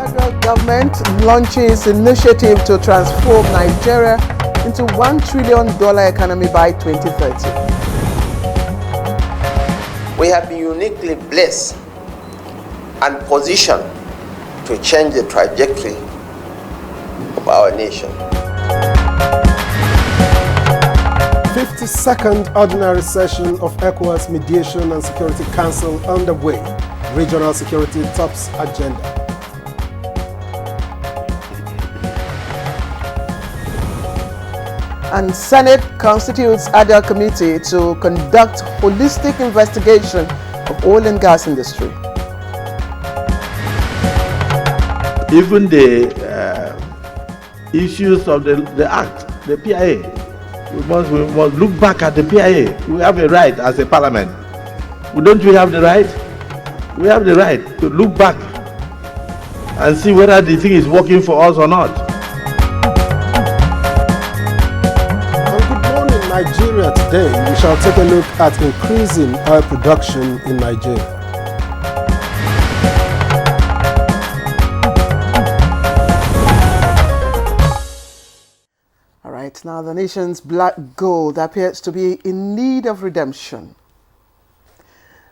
Federal government launches initiative to transform Nigeria into $1 trillion economy by 2030. We have been uniquely blessed and positioned to change the trajectory of our nation. 52nd Ordinary Session of ECOWAS Mediation and Security Council underway. Regional security tops agenda. And Senate constitutes ad hoc committee to conduct holistic investigation of oil and gas industry. Even the issues of the act, the PIA, we must look back at the PIA. We have a right as a parliament. Don't we have the right? We have the right to look back and see whether the thing is working for us or not. On Good Morning Nigeria today, we shall take a look at increasing oil production in Nigeria. All right, now the nation's black gold appears to be in need of redemption.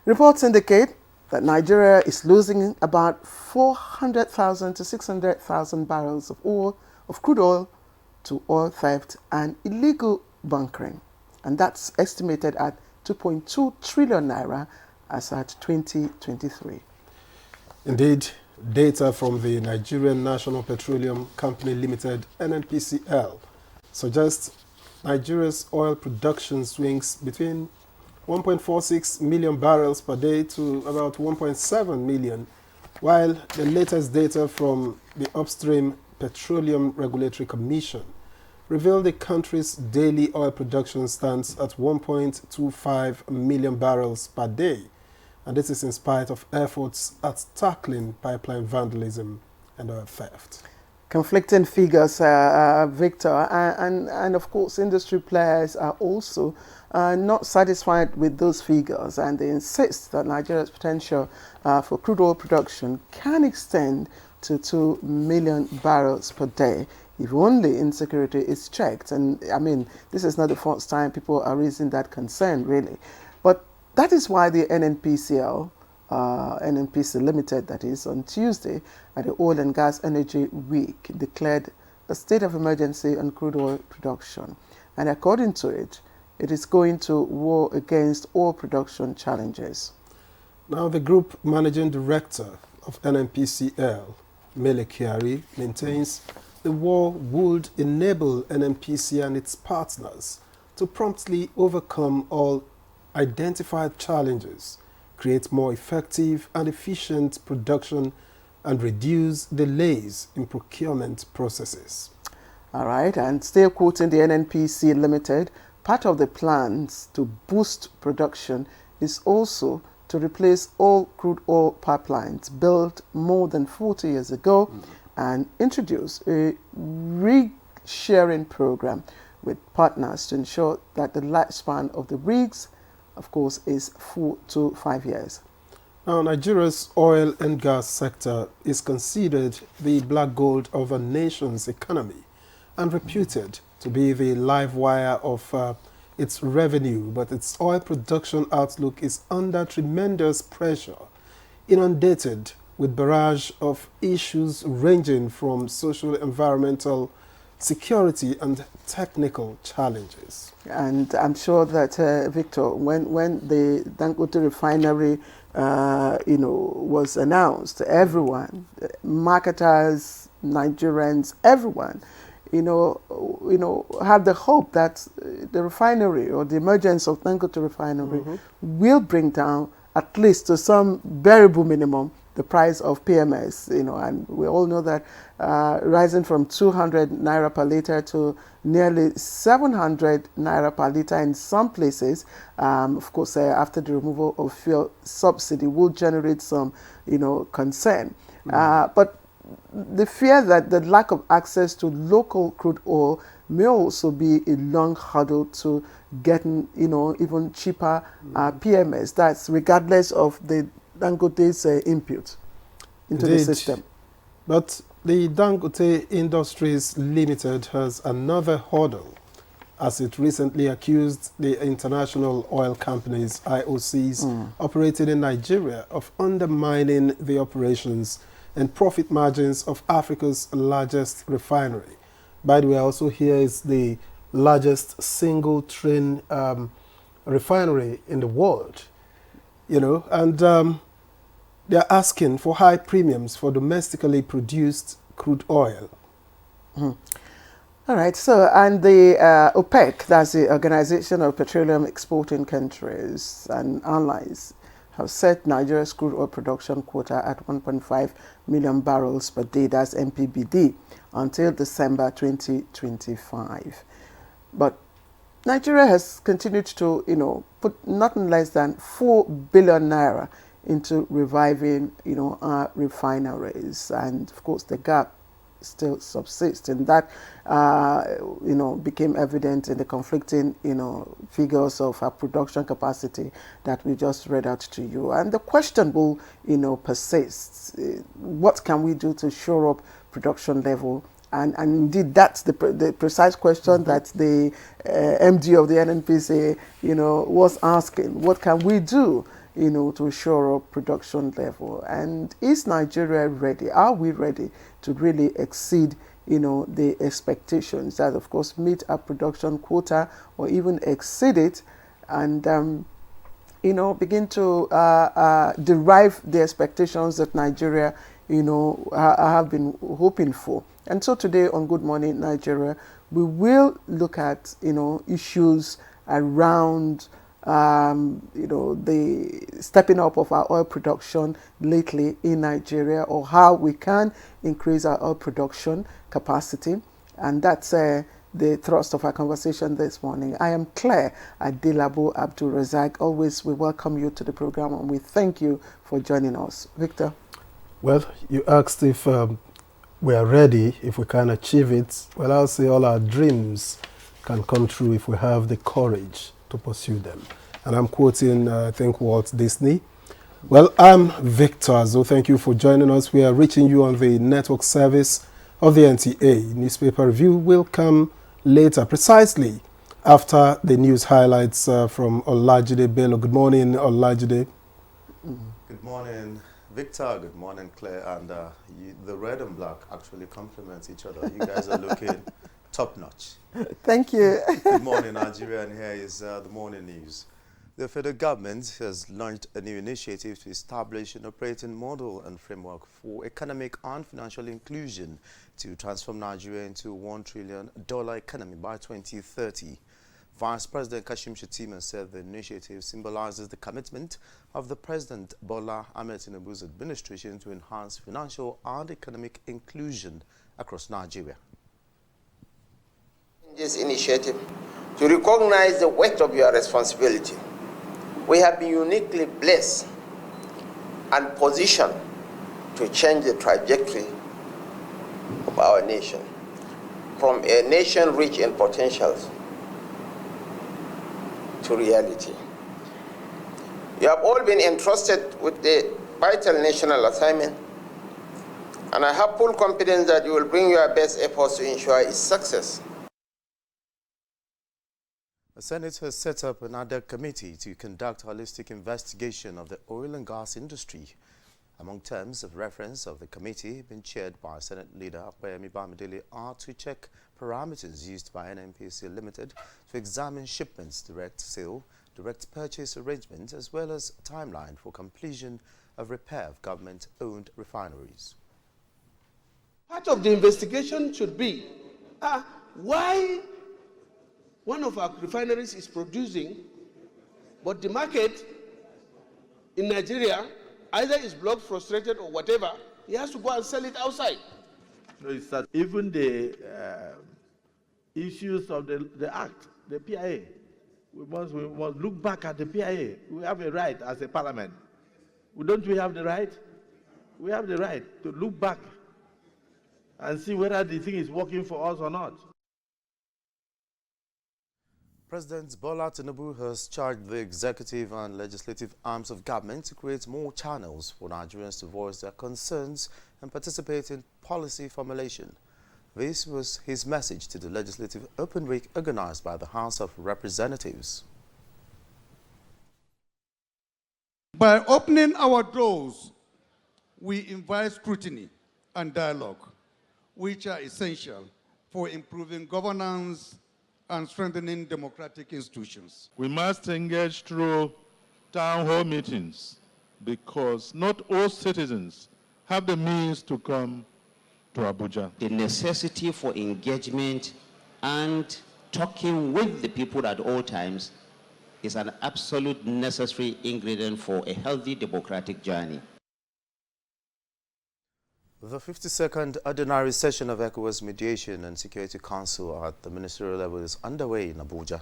Reports indicate that Nigeria is losing about 400,000 to 600,000 barrels of crude oil to oil theft and illegal bunkering. And that's estimated at 2.2 trillion naira as at 2023. Indeed, data from the Nigerian National Petroleum Company Limited, NNPCL, suggests Nigeria's oil production swings between 1.46 million barrels per day to about 1.7 million, while the latest data from the Upstream Petroleum Regulatory Commission revealed the country's daily oil production stands at 1.25 million barrels per day, and this is in spite of efforts at tackling pipeline vandalism and oil theft. Conflicting figures, Victor, and of course industry players are also not satisfied with those figures, and they insist that Nigeria's potential for crude oil production can extend to 2 million barrels per day if only insecurity is checked. And I mean, this is not the first time people are raising that concern, really. But that is why the NNPC Limited, that is, on Tuesday at the Oil and Gas Energy Week, declared a state of emergency on crude oil production. And according to it, it is going to war against oil production challenges. Now, the group managing director of NNPCL, Mele Kyari, maintains the war would enable NNPC and its partners to promptly overcome all identified challenges, create more effective and efficient production, and reduce delays in procurement processes. All right, and still quoting the NNPC Limited, part of the plans to boost production is also to replace all crude oil pipelines built more than 40 years ago and introduce a rig sharing program with partners to ensure that the lifespan of the rigs, of course, is 4 to 5 years. Now, Nigeria's oil and gas sector is considered the black gold of a nation's economy and reputed to be the live wire of its revenue, but its oil production outlook is under tremendous pressure, inundated with barrage of issues ranging from social, environmental, security and technical challenges. And I'm sure that, Victor, when the Dangote refinery was announced, everyone, marketers, Nigerians, everyone, had the hope that the refinery or the emergence of Dangote refinery will bring down at least to some bearable minimum the price of PMS, and we all know that rising from 200 naira per liter to nearly 700 naira per liter in some places, of course, after the removal of fuel subsidy will generate some, concern. But the fear that the lack of access to local crude oil may also be a long hurdle to getting, even cheaper PMS. That's regardless of the Dangote's input into the system. But the Dangote Industries Limited has another hurdle as it recently accused the International Oil Companies, IOCs, operating in Nigeria of undermining the operations and profit margins of Africa's largest refinery. By the way, also here is the largest single train refinery in the world, and they're asking for high premiums for domestically produced crude oil. All right, so, and the OPEC, that's the Organization of Petroleum Exporting Countries and Allies, have set Nigeria's crude oil production quota at 1.5 million barrels per day, that's MPBD, until December 2025. But Nigeria has continued to, put nothing less than 4 billion naira into reviving, our refineries. And of course, the gap still subsists, and that became evident in the conflicting figures of our production capacity that we just read out to you. And the question will persists: what can we do to shore up production level? And indeed, that's the precise question that the MD of the NNPC was asking. What can we do to shore up production level? And is Nigeria ready? Are we ready to really exceed, the expectations that, of course, meet our production quota or even exceed it, and, begin to derive the expectations that Nigeria, have been hoping for? And so today on Good Morning Nigeria, we will look at, issues around the stepping up of our oil production lately in Nigeria, or how we can increase our oil production capacity. And that's the thrust of our conversation this morning. I am Claire Adelabu Abdul Razak. Always we welcome you to the program, and we thank you for joining us. Victor? Well, you asked if we are ready, if we can achieve it. Well, I'll say all our dreams can come true if we have the courage to pursue them. And I'm quoting, I think, Walt Disney. Well, I'm Victor, so thank you for joining us. We are reaching you on the network service of the NTA. Newspaper review will come later, precisely after the news highlights from Olajide Bello. Good morning, Olajide. Good morning, Victor. Good morning, Claire. And the red and black actually complement each other. You guys are looking top-notch. Thank you. Good morning, Nigeria, and here is the morning news. The federal government has launched a new initiative to establish an operating model and framework for economic and financial inclusion to transform Nigeria into a $1 trillion economy by 2030. Vice President Kashim Shettima said the initiative symbolizes the commitment of the President Bola Ahmed Tinubu's administration to enhance financial and economic inclusion across Nigeria. This initiative to recognize the weight of your responsibility. We have been uniquely blessed and positioned to change the trajectory of our nation from a nation rich in potentials to reality. You have all been entrusted with the vital national assignment, and I have full confidence that you will bring your best efforts to ensure its success. The Senate has set up another committee to conduct a holistic investigation of the oil and gas industry. Among terms of reference of the committee, being chaired by Senate Leader Opeyemi Bamidele, are to check parameters used by NNPC Limited to examine shipments, direct sale, direct purchase arrangements, as well as timeline for completion of repair of government-owned refineries. Part of the investigation should be why one of our refineries is producing, but the market in Nigeria either is blocked, frustrated, or whatever. He has to go and sell it outside. No, it's that even the issues of the act, the PIA, we must look back at the PIA. We have a right as a parliament. Don't we have the right? We have the right to look back and see whether the thing is working for us or not. President Bola Tinubu has charged the executive and legislative arms of government to create more channels for Nigerians to voice their concerns and participate in policy formulation. This was his message to the Legislative Open Week organized by the House of Representatives. By opening our doors, we invite scrutiny and dialogue, which are essential for improving governance and strengthening democratic institutions. We must engage through town hall meetings because not all citizens have the means to come to Abuja. The necessity for engagement and talking with the people at all times is an absolute necessary ingredient for a healthy democratic journey. The 52nd Ordinary Session of ECOWAS Mediation and Security Council at the ministerial level is underway in Abuja.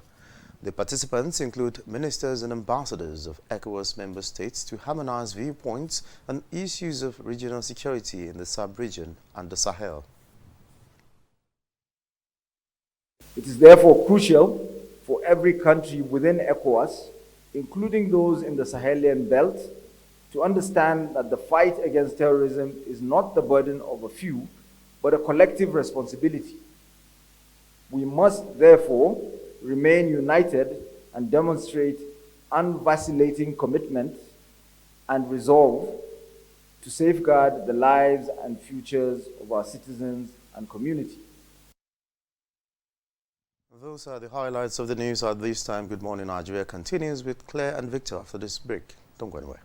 The participants include ministers and ambassadors of ECOWAS member states to harmonize viewpoints on issues of regional security in the sub-region and the Sahel. It is therefore crucial for every country within ECOWAS, including those in the Sahelian belt, to understand that the fight against terrorism is not the burden of a few, but a collective responsibility. We must therefore remain united and demonstrate unvacillating commitment and resolve to safeguard the lives and futures of our citizens and community. Those are the highlights of the news at this time. Good Morning Nigeria continues with Claire and Victor after this break. Don't go anywhere.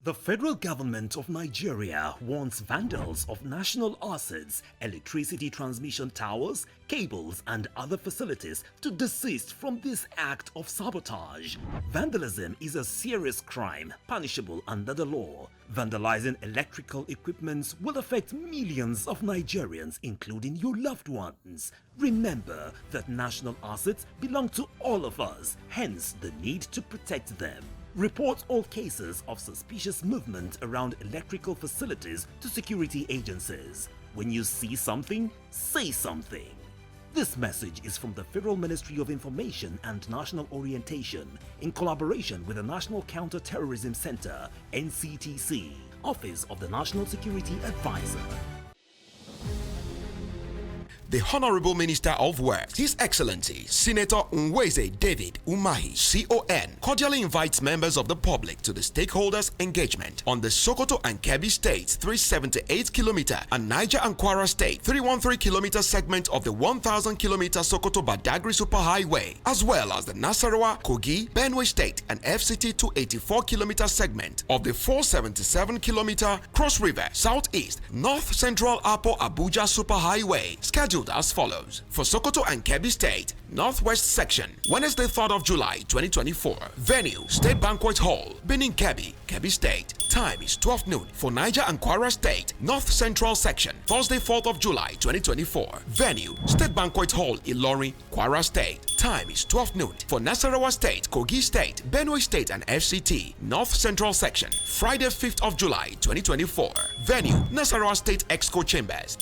The federal government of Nigeria wants vandals of national assets, electricity transmission towers, cables and other facilities to desist from this act of sabotage. Vandalism is a serious crime punishable under the law. Vandalizing electrical equipment will affect millions of Nigerians, including your loved ones. Remember that national assets belong to all of us, hence the need to protect them. Report all cases of suspicious movement around electrical facilities to security agencies. When you see something, say something. This message is from the Federal Ministry of Information and National Orientation in collaboration with the National Counter-Terrorism Center, NCTC, Office of the National Security Advisor. The Honorable Minister of Works, His Excellency Senator Nweze David Umahi, CON, cordially invites members of the public to the stakeholders' engagement on the Sokoto and Kebbi States 378-kilometer and Niger and Kwara State 313-kilometer segment of the 1,000-kilometer Sokoto Badagry Superhighway, as well as the Nasarawa, Kogi, Benue State and FCT 284-kilometer segment of the 477-kilometer Cross River Southeast North Central Apo Abuja Superhighway, scheduled as follows. For Sokoto and Kebbi State, Northwest Section, Wednesday 3rd of July 2024. Venue, State Banquet Hall, Benin Kebbi, Kebbi State. Time is 12 noon. For Niger and Kwara State, North Central Section, Thursday 4th of July 2024. Venue, State Banquet Hall, Ilorin, Kwara State. Time is 12 noon. For Nasarawa State, Kogi State, Benue State and FCT, North Central Section, Friday 5th of July 2024. Venue, Nasarawa State Exco Chambers.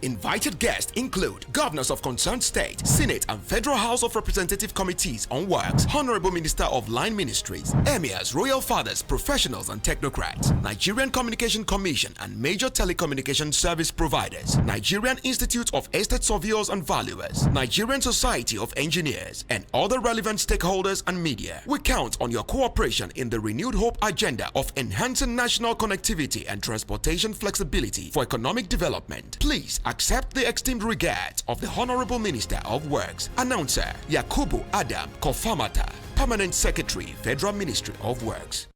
Invited guests include governors of concerned state, Senate and Federal House of Representative Committees on Works, Honorable Minister of Line Ministries, Emirs, Royal Fathers, professionals and technocrats, Nigerian Communication Commission and major telecommunication service providers, Nigerian Institute of Estate Surveyors and Valuers, Nigerian Society of Engineers, and other relevant stakeholders and media. We count on your cooperation in the renewed hope agenda of enhancing national connectivity and transportation flexibility for economic development. Please accept the esteemed regards of the Honorable Minister of Works, Announcer Yakubu Adam Kofamata, Permanent Secretary, Federal Ministry of Works.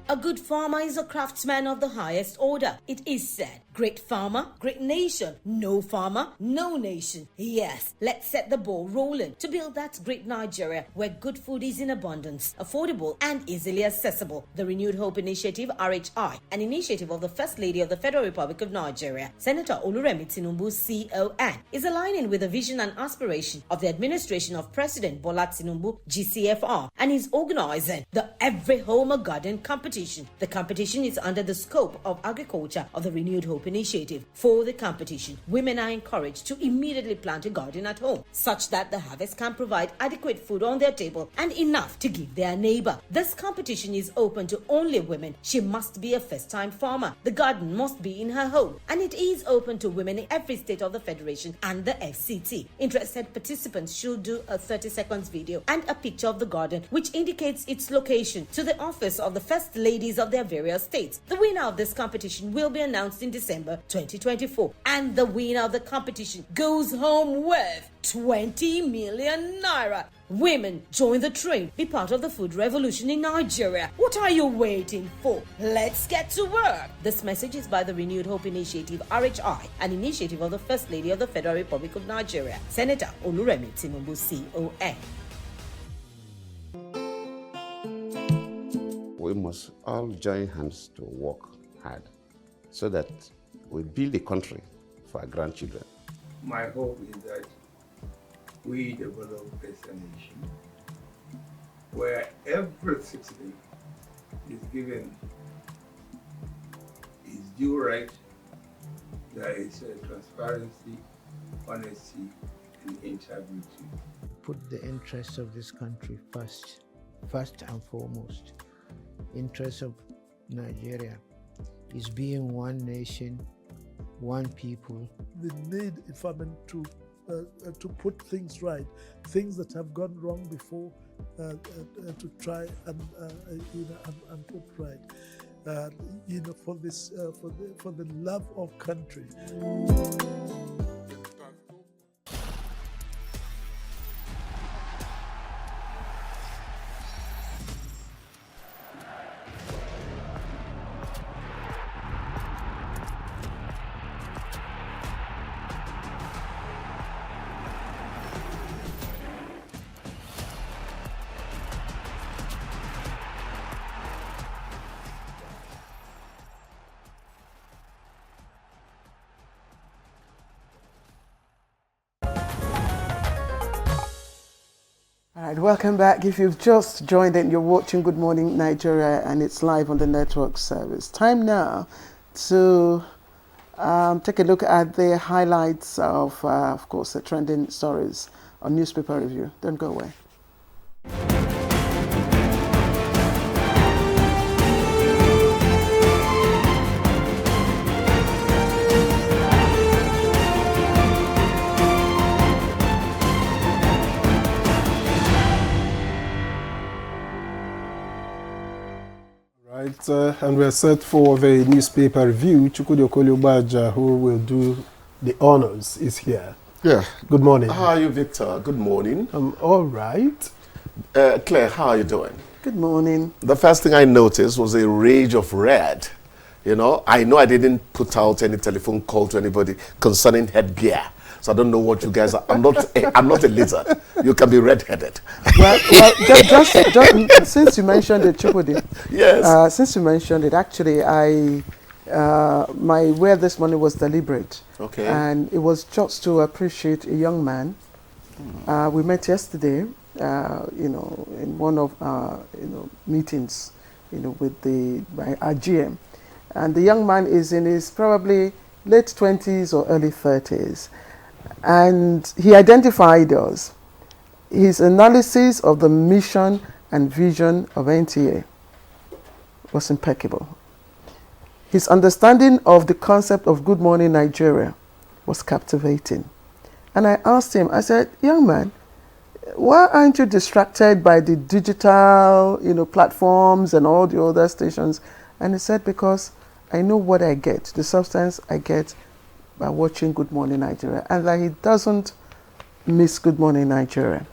A good farmer is a craftsman of the highest order. It is said, great farmer, great nation. No farmer, no nation. Yes, let's set the ball rolling to build that great Nigeria where good food is in abundance, affordable and easily accessible. The Renewed Hope Initiative, RHI, an initiative of the First Lady of the Federal Republic of Nigeria, Senator Oluremi Tinubu, CON, is aligning with the vision and aspiration of the administration of President Bola Tinubu, GCFR, and is organizing the Every Home a Garden competition. The competition is under the scope of agriculture of the Renewed Hope Hope initiative. For the competition, women are encouraged to immediately plant a garden at home, such that the harvest can provide adequate food on their table and enough to give their neighbor. This competition is open to only women. She must be a first-time farmer. The garden must be in her home, and it is open to women in every state of the Federation and the FCT. Interested participants should do a 30-second video and a picture of the garden which indicates its location to the office of the first ladies of their various states. The winner of this competition will be announced in December 2024, and the winner of the competition goes home with 20 million naira. Women, join the train. Be part of the food revolution in Nigeria. What are you waiting for? Let's get to work. This message is by the Renewed Hope Initiative, RHI, an initiative of the First Lady of the Federal Republic of Nigeria, Senator Oluremi Tinubu, CON. We must all join hands to work hard so that we build a country for our grandchildren. My hope is that we develop as a nation where every citizen is given his due right. There is transparency, honesty, and integrity. Put the interests of this country first and foremost. Interest of Nigeria is being one nation, one people. The need, if I mean, to put things right, things that have gone wrong before, to try and put right, for this, for the love of country. Welcome back. If you've just joined in, you're watching Good Morning Nigeria, and it's live on the network service. Time now to take a look at the highlights of course, the trending stories on Newspaper Review. Don't go away. And we're set for the newspaper review. Chukwudi Okoli-Ugbaja, who will do the honors, is here. Yeah. Good morning. How are you, Victor? Good morning. I'm all right. Claire, how are you doing? Good morning. The first thing I noticed was a rage of red. You know I didn't put out any telephone call to anybody concerning headgear. So I don't know what you guys are. I'm not a lizard. You can be red-headed. Well, just since you mentioned it, Chukwudi. Yes. Since you mentioned it, actually, my wear this morning was deliberate. Okay. And it was just to appreciate a young man. We met yesterday, in one of our, meetings, with our GM. And the young man is in his probably late 20s or early 30s. And he identified us. His analysis of the mission and vision of NTA was impeccable. His understanding of the concept of Good Morning Nigeria was captivating. And I asked him, I said, young man, why aren't you distracted by the digital, platforms and all the other stations? And he said, because I know what I get, the substance I get by watching Good Morning Nigeria, and that he doesn't miss Good Morning Nigeria.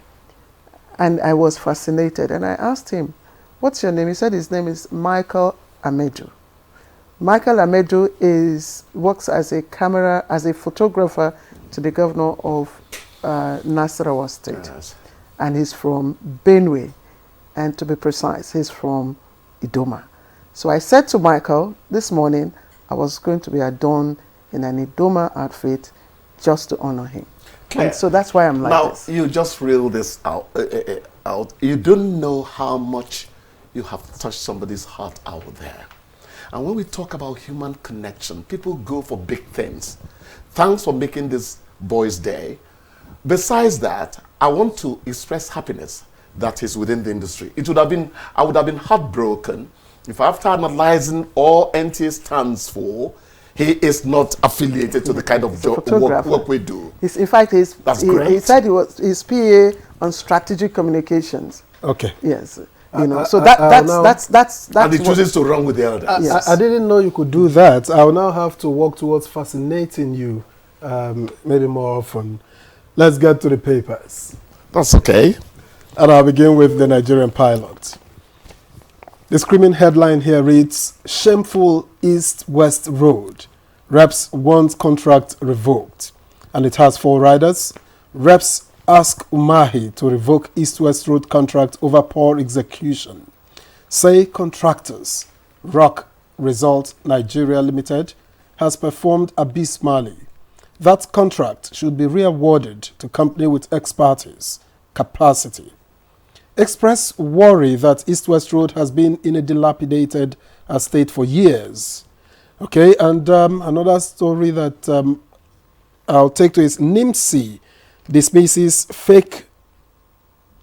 And I was fascinated, and I asked him, what's your name? He said his name is Michael Amedu. Michael Amedu works as a photographer to the governor of Nasarawa State. Yes. And he's from Benue, and to be precise, he's from Idoma. So I said to Michael this morning, I was going to be adorned in an Idoma outfit just to honor him. Claire, and so that's why I'm like this. Now, you just reeled this out. You don't know how much you have touched somebody's heart out there. And when we talk about human connection, people go for big things. Thanks for making this Boys' Day. Besides that, I want to express happiness that is within the industry. I would have been heartbroken if after analyzing all NTA stands for, he is not affiliated to the kind of work we do. In fact, he said his PA on strategic communications. Okay. Yes. You know, so that's and he chooses to run with the elders. Yes. I didn't know you could do that. I will now have to work towards fascinating you maybe more often. Let's get to the papers. That's okay. And I'll begin with the Nigerian Pilot. The screaming headline here reads, "Shameful East-West Road. Reps want contract revoked." And it has 4 riders. Reps ask Umahi to revoke East-West Road contract over poor execution. Say contractors. Rock Result Nigeria Limited has performed abysmally. That contract should be re-awarded to company with expertise, capacity. Express worry that East-West Road has been in a dilapidated state for years. Okay, and another story that I'll take to is NIMSI dismisses fake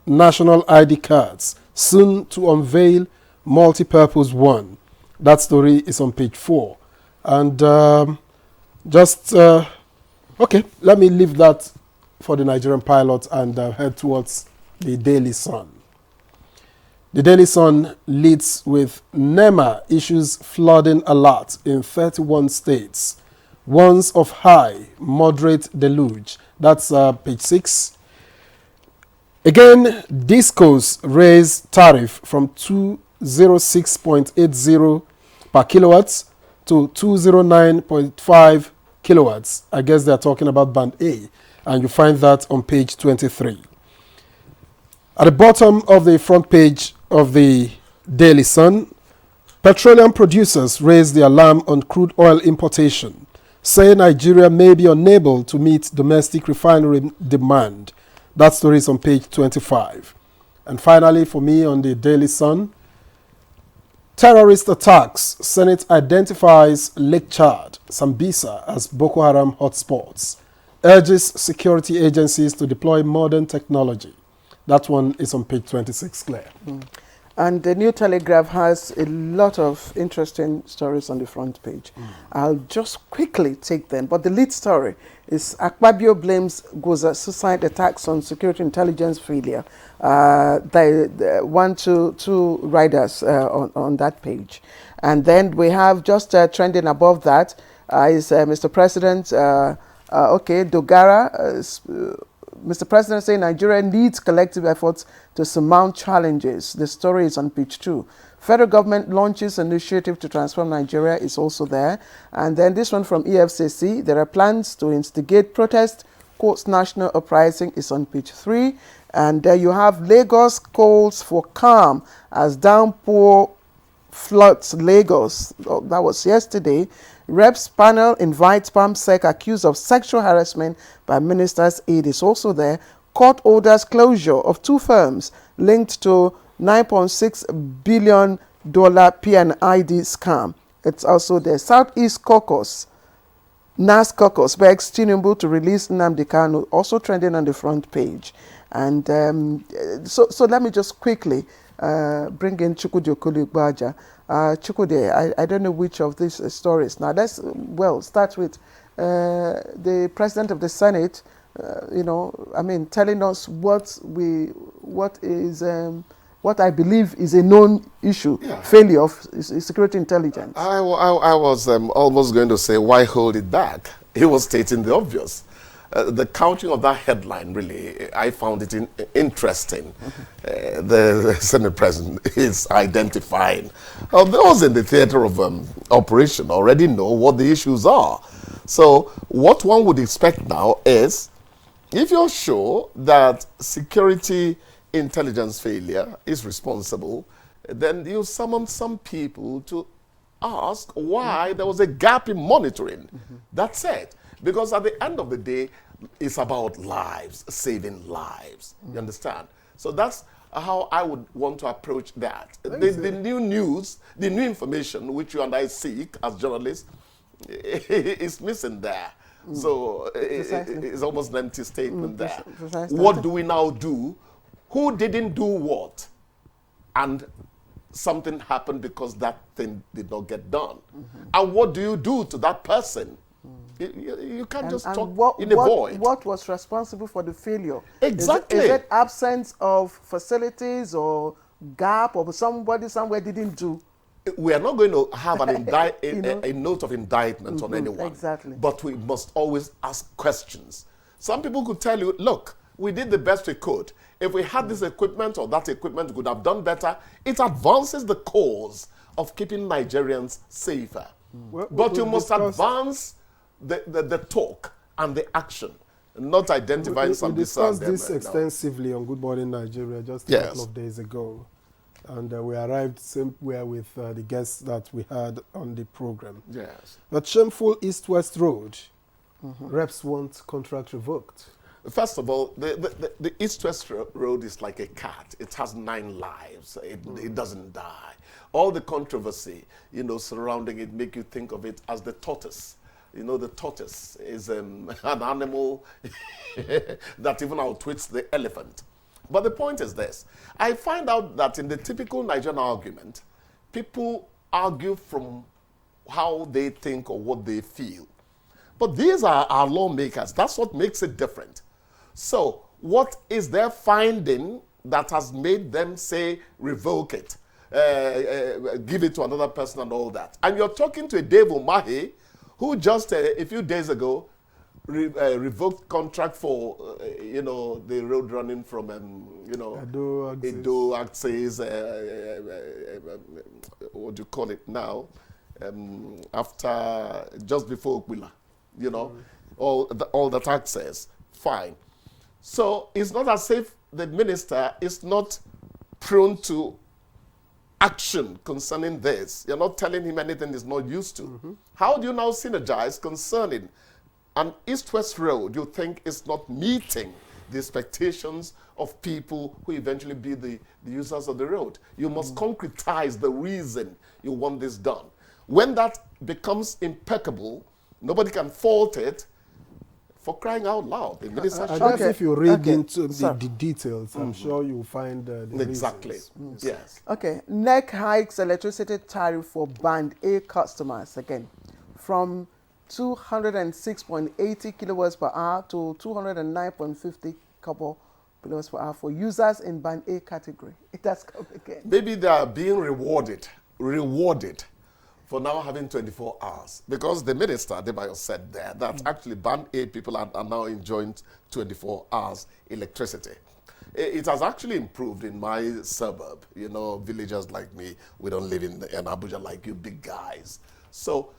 national ID cards, soon to unveil multi-purpose one. That story is on page 4. And okay, let me leave that for the Nigerian Pilot and head towards the Daily Sun. The Daily Sun leads with NEMA issues flooding alert in 31 states. Warns of high, moderate deluge. That's page 6. Again, Discos raise tariff from 206.80 per kilowatts to 209.5 kilowatts. I guess they're talking about band A, and you find that on page 23. At the bottom of the front page of the Daily Sun, petroleum producers raise the alarm on crude oil importation, say Nigeria may be unable to meet domestic refinery demand. That story is on page 25. And finally, for me on the Daily Sun, terrorist attacks. Senate identifies Lake Chad, Sambisa as Boko Haram hotspots. Urges security agencies to deploy modern technology. That one is on page 26, Claire. And the New Telegraph has a lot of interesting stories on the front page. I'll just quickly take them. But the lead story is Akpabio blames Goza's suicide attacks on security intelligence failure. Two riders on that page. And then we have just trending above that is Mr. President, Dogara, Mr. President saying Nigeria needs collective efforts to surmount challenges. The story is on page 2. Federal government launches initiative to transform Nigeria is also there. And then this one from EFCC, there are plans to instigate protest. Courts national uprising is on page 3. And there you have Lagos calls for calm as downpour floods Lagos. Oh, that was yesterday. Reps panel invites PAMSEC accused of sexual harassment by minister's aide is also there. Court orders closure of 2 firms linked to $9.6 billion PNID scam. It's also there. Southeast Caucus, NAS Caucus begs Tinubu to release Nnamdi Kanu, also trending on the front page. And so let me just quickly bring in Chukwudi Okoli-Igboaja. Chukwudi, I don't know which of these stories. Now let's start with the President of the Senate. Telling us what I believe is a known issue, failure of security intelligence. I was almost going to say, why hold it back? He was stating the obvious. The counting of that headline, really, I found it interesting. The Senate President is identifying. Those in the theater of operation already know what the issues are. So what one would expect now is, if you're sure that security intelligence failure is responsible, then you summon some people to ask why there was a gap in monitoring. That's it. Because at the end of the day, it's about lives, saving lives. You understand? So that's how I would want to approach that. The new news, the new information which you and I seek as journalists is missing there. So it's almost an empty statement there. What do we now do? Who didn't do what? And something happened because that thing did not get done. And what do you do to that person? You can't just talk in a void. What was responsible for the failure? Exactly. Is it absence of facilities or gap or somebody somewhere didn't do? We are not going to have a note of indictment on anyone. Exactly. But we must always ask questions. Some people could tell you, look, we did the best we could. If we had this equipment or that equipment, we could have done better. It advances the cause of keeping Nigerians safer. But you must advance the talk and the action, not identifying some We discussed this extensively on Good Morning Nigeria just a couple of days ago. And we arrived somewhere with the guests that we had on the program. Yes. But shameful East-West Road, reps want contract revoked. First of all, the East-West Road is like a cat. It has 9 lives. It doesn't die. All the controversy, surrounding it make you think of it as the tortoise. The tortoise is an animal that even outwits the elephant. But the point is this. I find out that in the typical Nigerian argument, people argue from how they think or what they feel. But these are our lawmakers. That's what makes it different. So what is their finding that has made them say, revoke it, give it to another person and all that? And you're talking to a Dave Umahi who just a few days ago revoked contract for, the road running from, Edo Access, what do you call it now, just before Okwila, all that access, fine. So it's not as if the minister is not prone to action concerning this. You're not telling him anything he's not used to. How do you now synergize concerning an East-West Road you think is not meeting the expectations of people who eventually be the users of the road? You must concretize the reason you want this done. When that becomes impeccable, nobody can fault it. For crying out loud, the minister if you read into the details, I'm sure you'll find the exactly. Yes. Okay. NEC hikes electricity tariff for Band A customers again from 206.80 kilowatts per hour to 209.50 kilowatts per hour for users in Band A category. It has come again. Maybe they are being rewarded for now having 24 hours. Because the minister, Adebayo, said there that actually Band A people are now enjoying 24 hours electricity. It has actually improved in my suburb. Villagers like me, we don't live in Abuja like you big guys. So,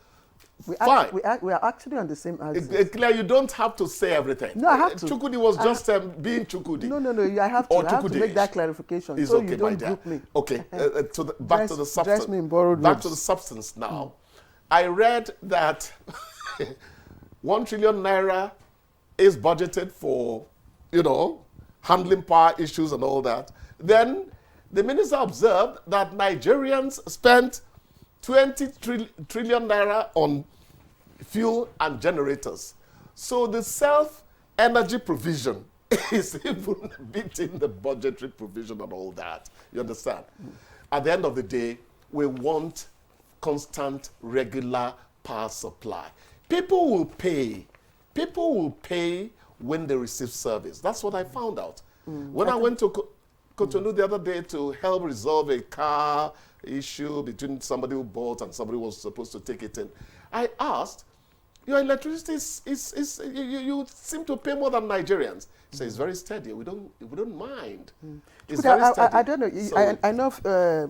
fine. We are actually on the same axis. Claire, you don't have to say everything. No, I have to. Chukudi was just being Chukudi. No, I have to make that clarification. It's so okay, you don't group me. Okay, back to the substance. Dress me in borrowed back robes. to the substance now. I read that 1 trillion naira is budgeted for, handling power issues and all that. Then the minister observed that Nigerians spent 20 trillion naira on fuel and generators. So the self-energy provision is even beating the budgetary provision and all that. You understand? At the end of the day, we want constant, regular power supply. People will pay. People will pay when they receive service. That's what I found out. When I went to Cotonou the other day to help resolve a car issue between somebody who bought and somebody who was supposed to take it in, I asked, your electricity you seem to pay more than Nigerians. So it's very steady. We don't mind. It's very steady. I don't know. I know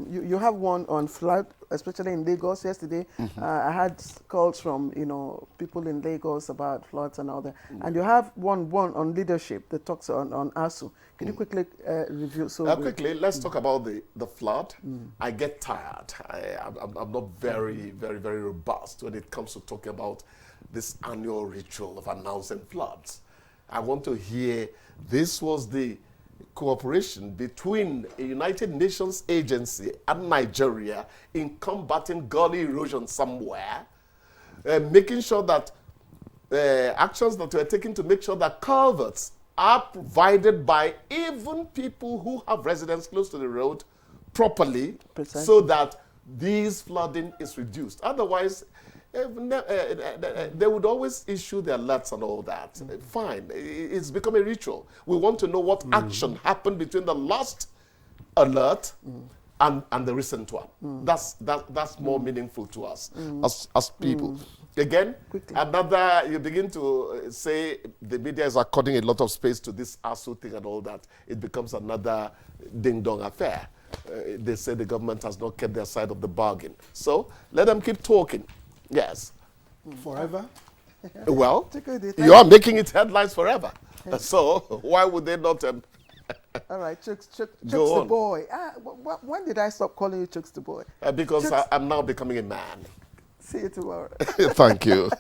you have one on flood, especially in Lagos. Yesterday, I had calls from people in Lagos about floods and all that. And you have one on leadership that talks on ASU. Can you quickly review? Quickly, let's talk about the flood. I get tired. I'm not very, very, very robust when it comes to talking about this annual ritual of announcing floods. I want to hear, this was the cooperation between a United Nations agency and Nigeria in combating gully erosion somewhere, making sure that actions that were taken to make sure that culverts are provided by even people who have residence close to the road properly, so that these flooding is reduced. Otherwise, they would always issue their alerts and all that. Fine, it's become a ritual. We want to know what action happened between the last alert and the recent one. That's more meaningful to us as people. Again, you begin to say the media is according a lot of space to this ASU thing and all that. It becomes another ding-dong affair. They say the government has not kept their side of the bargain. So let them keep talking. Yes. Forever? Well, you are making it headlines forever. So why would they not... All right, Chooks the boy. When did I stop calling you Chooks the boy? Because I'm now becoming a man. See you tomorrow. Thank you.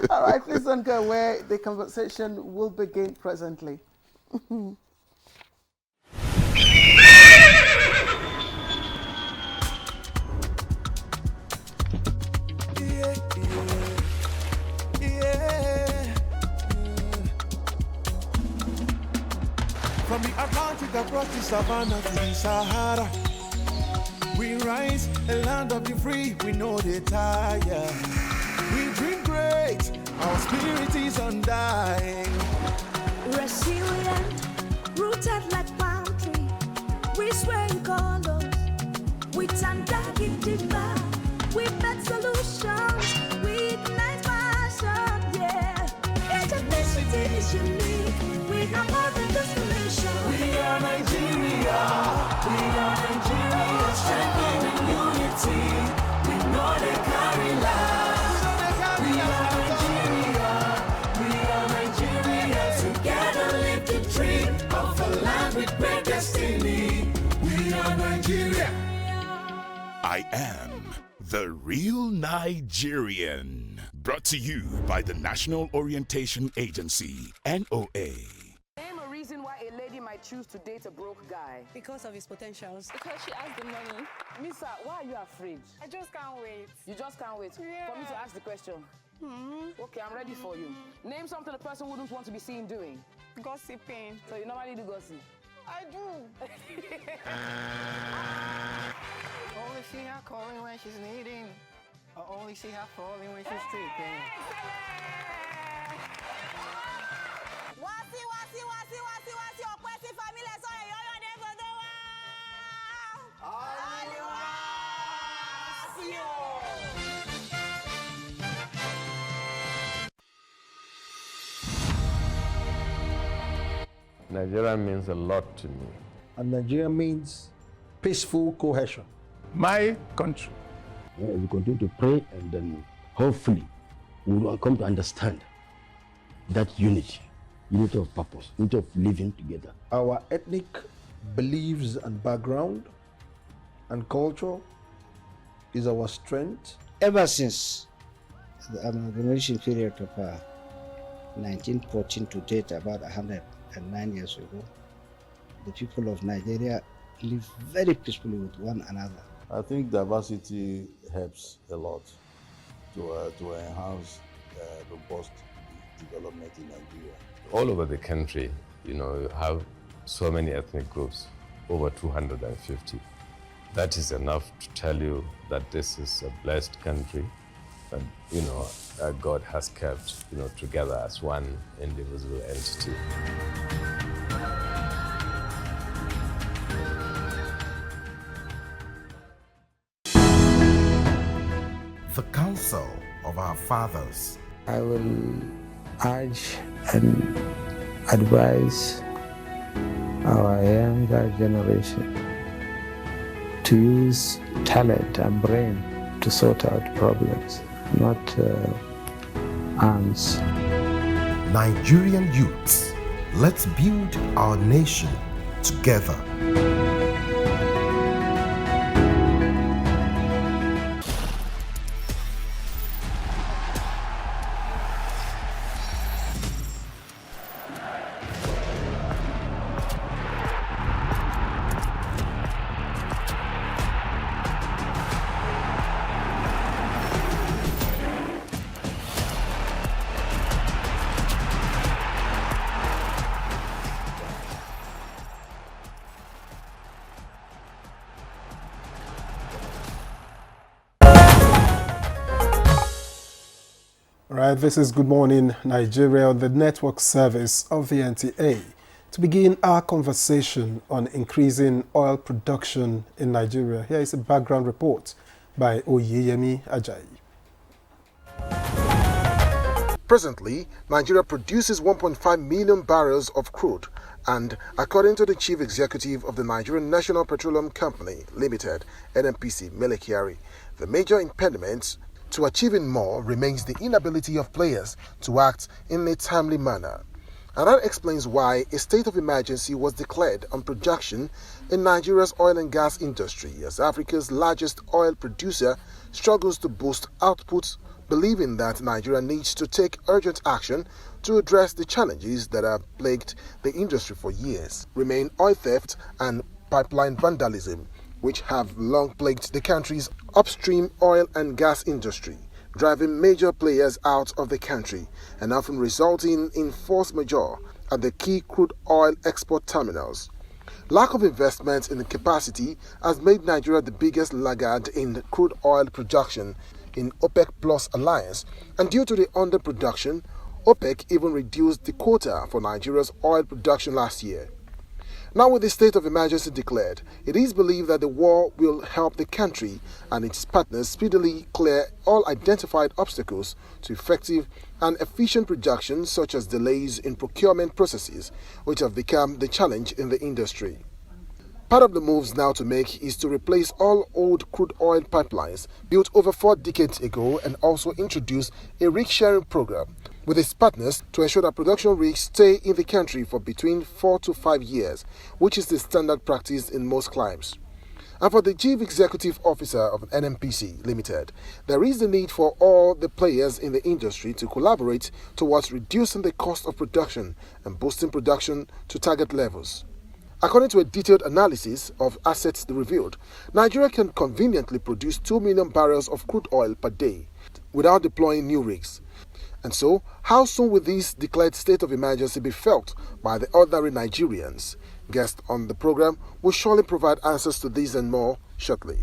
All right, please don't go away. The conversation will begin presently. From the Atlantic across the savannah to the Sahara, we rise, a land of the free, we know they tire. We dream great, our spirit is undying. Resilient, rooted like palm tree, we sway in colors, with undying deeper. We bet solutions, we ignite passion, yeah. Each ethnicity is unique, we have more than destination. We are Nigeria, strengthening unity. We know they carry lives. We are Nigeria, together live the dream of a land with great destiny. We are Nigeria. I am the real Nigerian. Brought to you by the National Orientation Agency, NOA. Name a reason why a lady might choose to date a broke guy. Because of his potentials. Because she has the money. Misa, why are you afraid? I just can't wait. You just can't wait for me to ask the question. Okay, I'm ready for you. Name something a person wouldn't want to be seen doing. Gossiping. So you normally do gossip? I do. Only see her calling when she's needing. I only see her falling when she's sleeping. Wasi, ọpẹ́ sí family sọ̀rọ̀ yọ̀yọ̀ ní gbogbo wa. Nigeria means a lot to me. And Nigeria means peaceful cohesion. My country. We continue to pray, and then hopefully we will come to understand that unity of purpose, unity of living together. Our ethnic beliefs and background and culture is our strength. Ever since the amalgamation period of 1914 to date, about 109 years ago, the people of Nigeria live very peacefully with one another. I think diversity helps a lot to enhance robust development in Nigeria. All over the country, you have so many ethnic groups, over 250. That is enough to tell you that this is a blessed country, and God has kept together as one indivisible entity. The counsel of our fathers. I will urge and advise our younger generation to use talent and brain to sort out problems, not arms. Nigerian youths, let's build our nation together. All right, this is Good Morning Nigeria on the network service of the NTA. To begin our conversation on increasing oil production in Nigeria, here is a background report by Oyeyemi Ajayi. Presently, Nigeria produces 1.5 million barrels of crude, and according to the chief executive of the Nigerian National Petroleum Company Limited, NNPC, Mele Kyari, the major impediment to achieving more remains the inability of players to act in a timely manner. And that explains why a state of emergency was declared on production in Nigeria's oil and gas industry, as Africa's largest oil producer struggles to boost output, believing that Nigeria needs to take urgent action to address the challenges that have plagued the industry for years. Remain oil theft and pipeline vandalism, which have long plagued the country's upstream oil and gas industry, driving major players out of the country and often resulting in force majeure at the key crude oil export terminals. Lack of investment in the capacity has made Nigeria the biggest laggard in crude oil production in OPEC Plus alliance, and due to the underproduction, OPEC even reduced the quota for Nigeria's oil production last year. Now, with the state of emergency declared, it is believed that the war will help the country and its partners speedily clear all identified obstacles to effective and efficient production, such as delays in procurement processes, which have become the challenge in the industry. Part of the moves now to make is to replace all old crude oil pipelines built over 4 decades ago and also introduce a rig sharing program with its partners to ensure that production rigs stay in the country for between 4 to 5 years, which is the standard practice in most climes. And for the Chief Executive Officer of NNPC Limited, there is the need for all the players in the industry to collaborate towards reducing the cost of production and boosting production to target levels. According to a detailed analysis of assets revealed, Nigeria can conveniently produce 2 million barrels of crude oil per day without deploying new rigs. And so, how soon will this declared state of emergency be felt by the ordinary Nigerians? Guests on the program will surely provide answers to these and more shortly.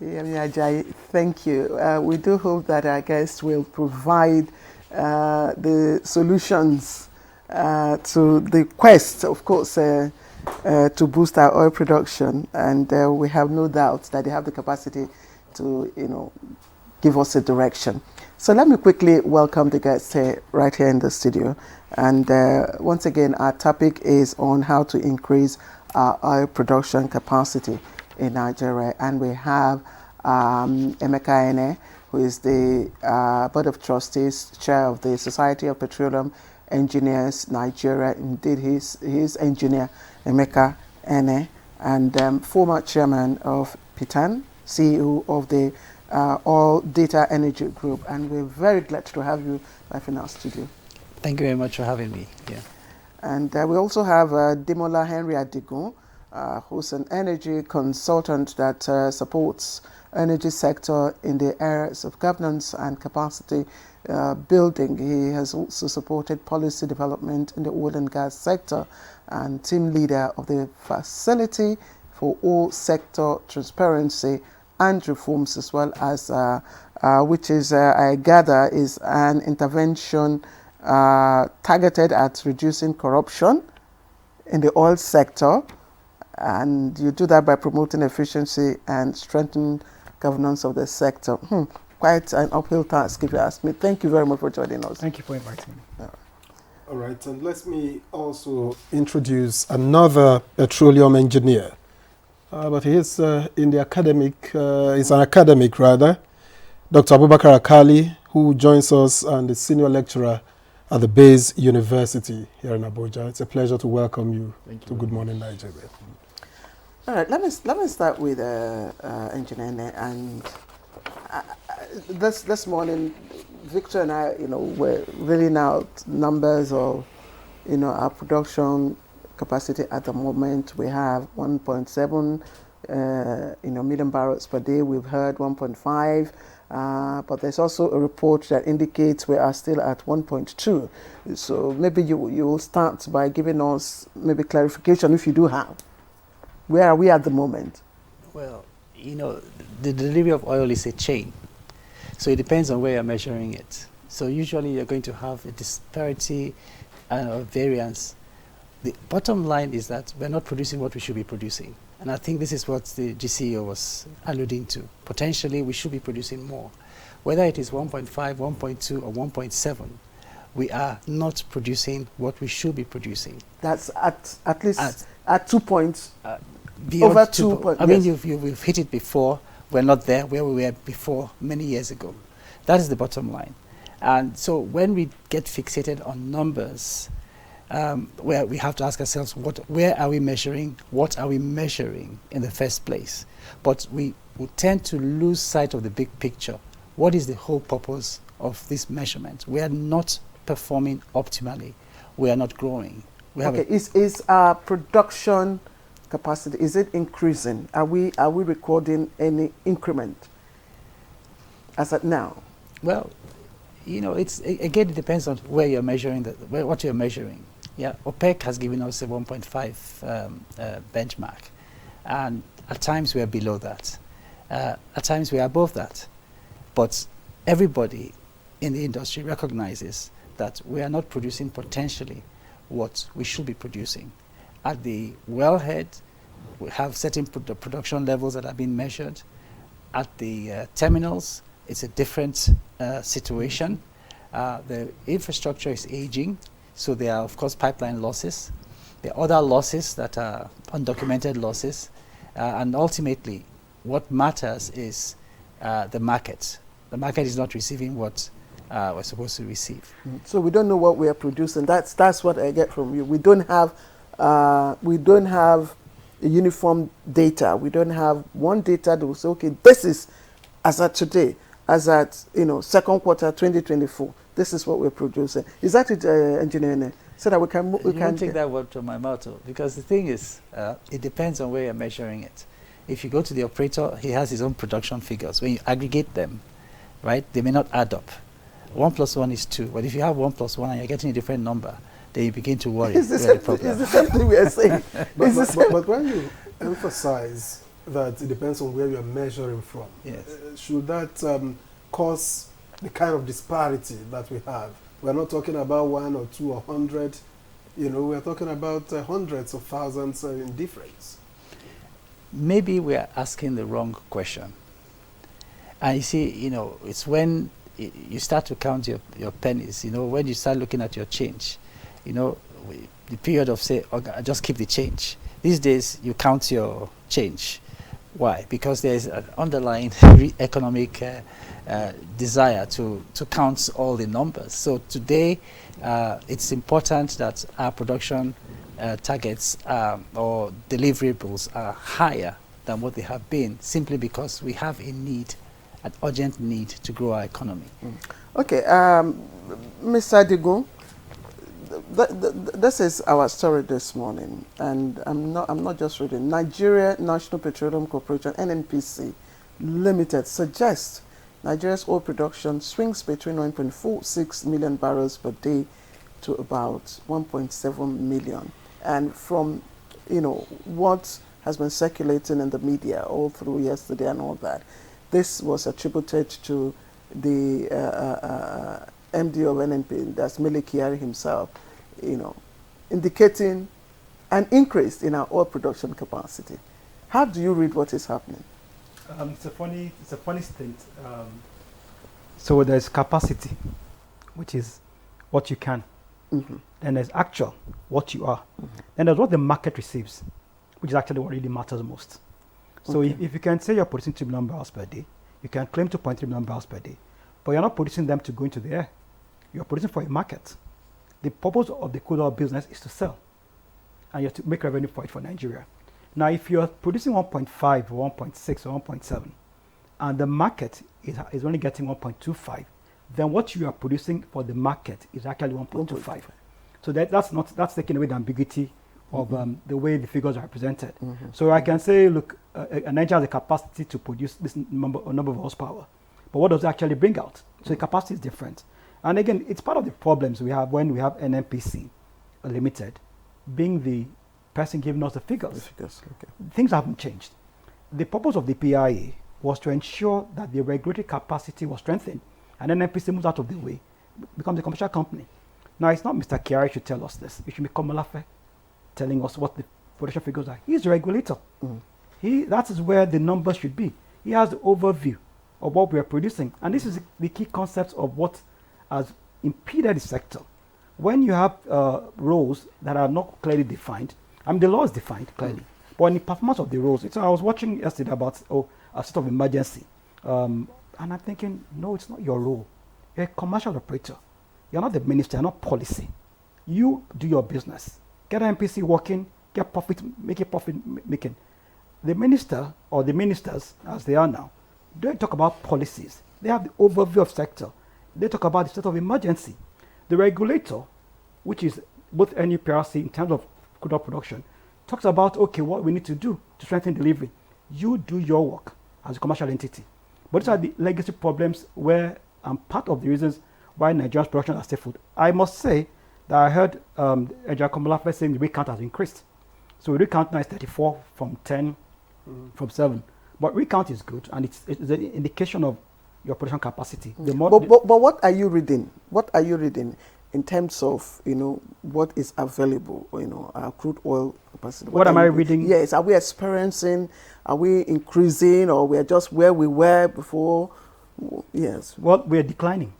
Ajayi, thank you. We do hope that our guests will provide the solutions to the quest, of course, to boost our oil production, and we have no doubt that they have the capacity to, give us a direction. So let me quickly welcome the guests here, right here in the studio. And once again, our topic is on how to increase our oil production capacity in Nigeria, and we have Emeka Ene, who is the Board of Trustees, Chair of the Society of Petroleum Engineers Nigeria. Indeed, he's engineer Emeka Ene, and former chairman of PITAN, CEO of the All Data Energy Group. And we're very glad to have you live in our studio. Thank you very much for having me. Yeah. And we also have Demola Henry Adigun, who's an energy consultant that supports energy sector in the areas of governance and capacity building. He has also supported policy development in the oil and gas sector and team leader of the Facility for All Sector Transparency and Reforms, as well as which is, I gather, is an intervention targeted at reducing corruption in the oil sector. And you do that by promoting efficiency and strengthening governance of the sector. Quite an uphill task, if you ask me. Thank you very much for joining us. Thank you for inviting me. All right, and let me also introduce another petroleum engineer. But he's in the academic, he's an academic rather, Dr. Abubakar Akali, who joins us and is senior lecturer at the Bayes University here in Abuja. It's a pleasure to welcome you to Good Morning Nigeria. All right, let me start with Engineer, and this morning, Victor and I, were reading out numbers of, our production capacity at the moment. We have 1.7, million barrels per day. We've heard 1.5, but there's also a report that indicates we are still at 1.2. So maybe you will start by giving us maybe clarification if you do have. Where are we at the moment? Well, you know, the delivery of oil is a chain. So it depends on where you're measuring it. So usually you're going to have a disparity and a variance. The bottom line is that we're not producing what we should be producing. And I think this is what the GCEO was alluding to. Potentially we should be producing more. Whether it is 1.5, 1.2 or 1.7, we are not producing what we should be producing. That's at least at 2 points. Beyond Over 2 points. I mean, you've hit it before. We're not there where we were before many years ago. That is the bottom line. And so when we get fixated on numbers, where we have to ask ourselves, where are we measuring? What are we measuring in the first place? But we tend to lose sight of the big picture. What is the whole purpose of this measurement? We are not performing optimally. We are not growing. Is our production capacity, is it increasing? Are we recording any increment as at now? Well, you know, again, it depends on where you're measuring, what you're measuring. Yeah, OPEC has given us a 1.5 benchmark, and at times we are below that. At times we are above that. But everybody in the industry recognizes that we are not producing potentially what we should be producing. At the wellhead, we have certain production levels that are being measured. At the terminals, it's a different situation. The infrastructure is aging, so there are, of course, pipeline losses. There are other losses that are undocumented losses. And ultimately, what matters is the market. The market is not receiving what we're supposed to receive. So we don't know what we are producing. That's what I get from you. We don't have uniform data. We don't have one data that will say, okay, this is as at today, as at second quarter 2024. This is what we're producing. Is that it, Engineer Nene? So that we can can't take that word from my mouth, because the thing is, it depends on where you're measuring it. If you go to the operator, he has his own production figures. When you aggregate them, right, they may not add up. 1 + 1 is 2. But if you have 1 + 1 and you're getting a different number, then you begin to worry. It's the same thing we are saying. But when you emphasize that it depends on where you are measuring from, yes. Should that cause the kind of disparity that we have? We're not talking about 1 or 2 or 100. We're talking about hundreds of thousands in difference. Maybe we are asking the wrong question. And you see, it's when you start to count your pennies, when you start looking at your change, the period of say, okay, just keep the change. These days, you count your change. Why? Because there's an underlying economic desire to count all the numbers. So today, it's important that our production targets or deliverables are higher than what they have been, simply because we have an urgent need to grow our economy. Okay, Mr. Adigun, this is our story this morning, and I'm not just reading. Nigeria National Petroleum Corporation (NNPC) Limited suggests Nigeria's oil production swings between 1.46 million barrels per day to about 1.7 million. And from what has been circulating in the media all through yesterday and all that, this was attributed to the MD of NNP, that's Mele Kyari himself, indicating an increase in our oil production capacity. How do you read what is happening? It's a funny state. So there's capacity, which is what you can. Mm-hmm. Then there's actual, what you are. Mm-hmm. Then there's what the market receives, which is actually what really matters most. So Okay. if you can say you're producing 2 million barrels per day, you can claim 2.3 million barrels per day, but you're not producing them to go into the air. You're producing for a market. The purpose of the crude oil business is to sell, and you have to make revenue for it for Nigeria. Now, if you're producing 1.5 or 1.6 or 1.7, and the market is only getting 1.25, then what you are producing for the market is actually 1.25. So that's taking away the ambiguity of the way the figures are presented. Mm-hmm. So I can say, look, Nigeria has the capacity to produce this number of horsepower, but what does it actually bring out? So the capacity is different. And again, it's part of the problems we have when we have NNPC Limited being the person giving us the figures. Okay. Things haven't changed. the purpose of the PIA was to ensure that the regulatory capacity was strengthened, and then NPC moves out of the way, becomes a commercial company. Now, it's not Mr. Kiari should tell us this. It should be Komalafe telling us what the production figures are. He's the regulator. That is where the numbers should be. He has the overview of what we are producing. And this is the key concept of what has impeded the sector. When you have roles that are not clearly defined, I mean, the law is defined clearly, but in the performance of the roles, I was watching yesterday about a state of emergency, and I'm thinking, no, it's not your role. You're a commercial operator. You're not the minister, you're not policy. You do your business. Get an MPC working, get profit, make a profit making. The minister or the ministers, as they are now, don't talk about policies. They have the overview of sector. They talk about the state of emergency. The regulator, which is both NUPRC in terms of crude oil production, talks about, okay, what we need to do to strengthen delivery. You do your work as a commercial entity. But these are the legacy problems where part of the reasons why Nigeria's production has stifled. I must say that I heard Ejia Komalafe saying the rig count has increased. So the rig count now is 34 from 10, from 7. But rig count is good, and it's an indication of your production capacity. But what are you reading? What are you reading in terms of, what is available, our crude oil capacity? What am I reading? Yes, are we experiencing, are we increasing, or we are just where we were before? Yes. Well, we are declining.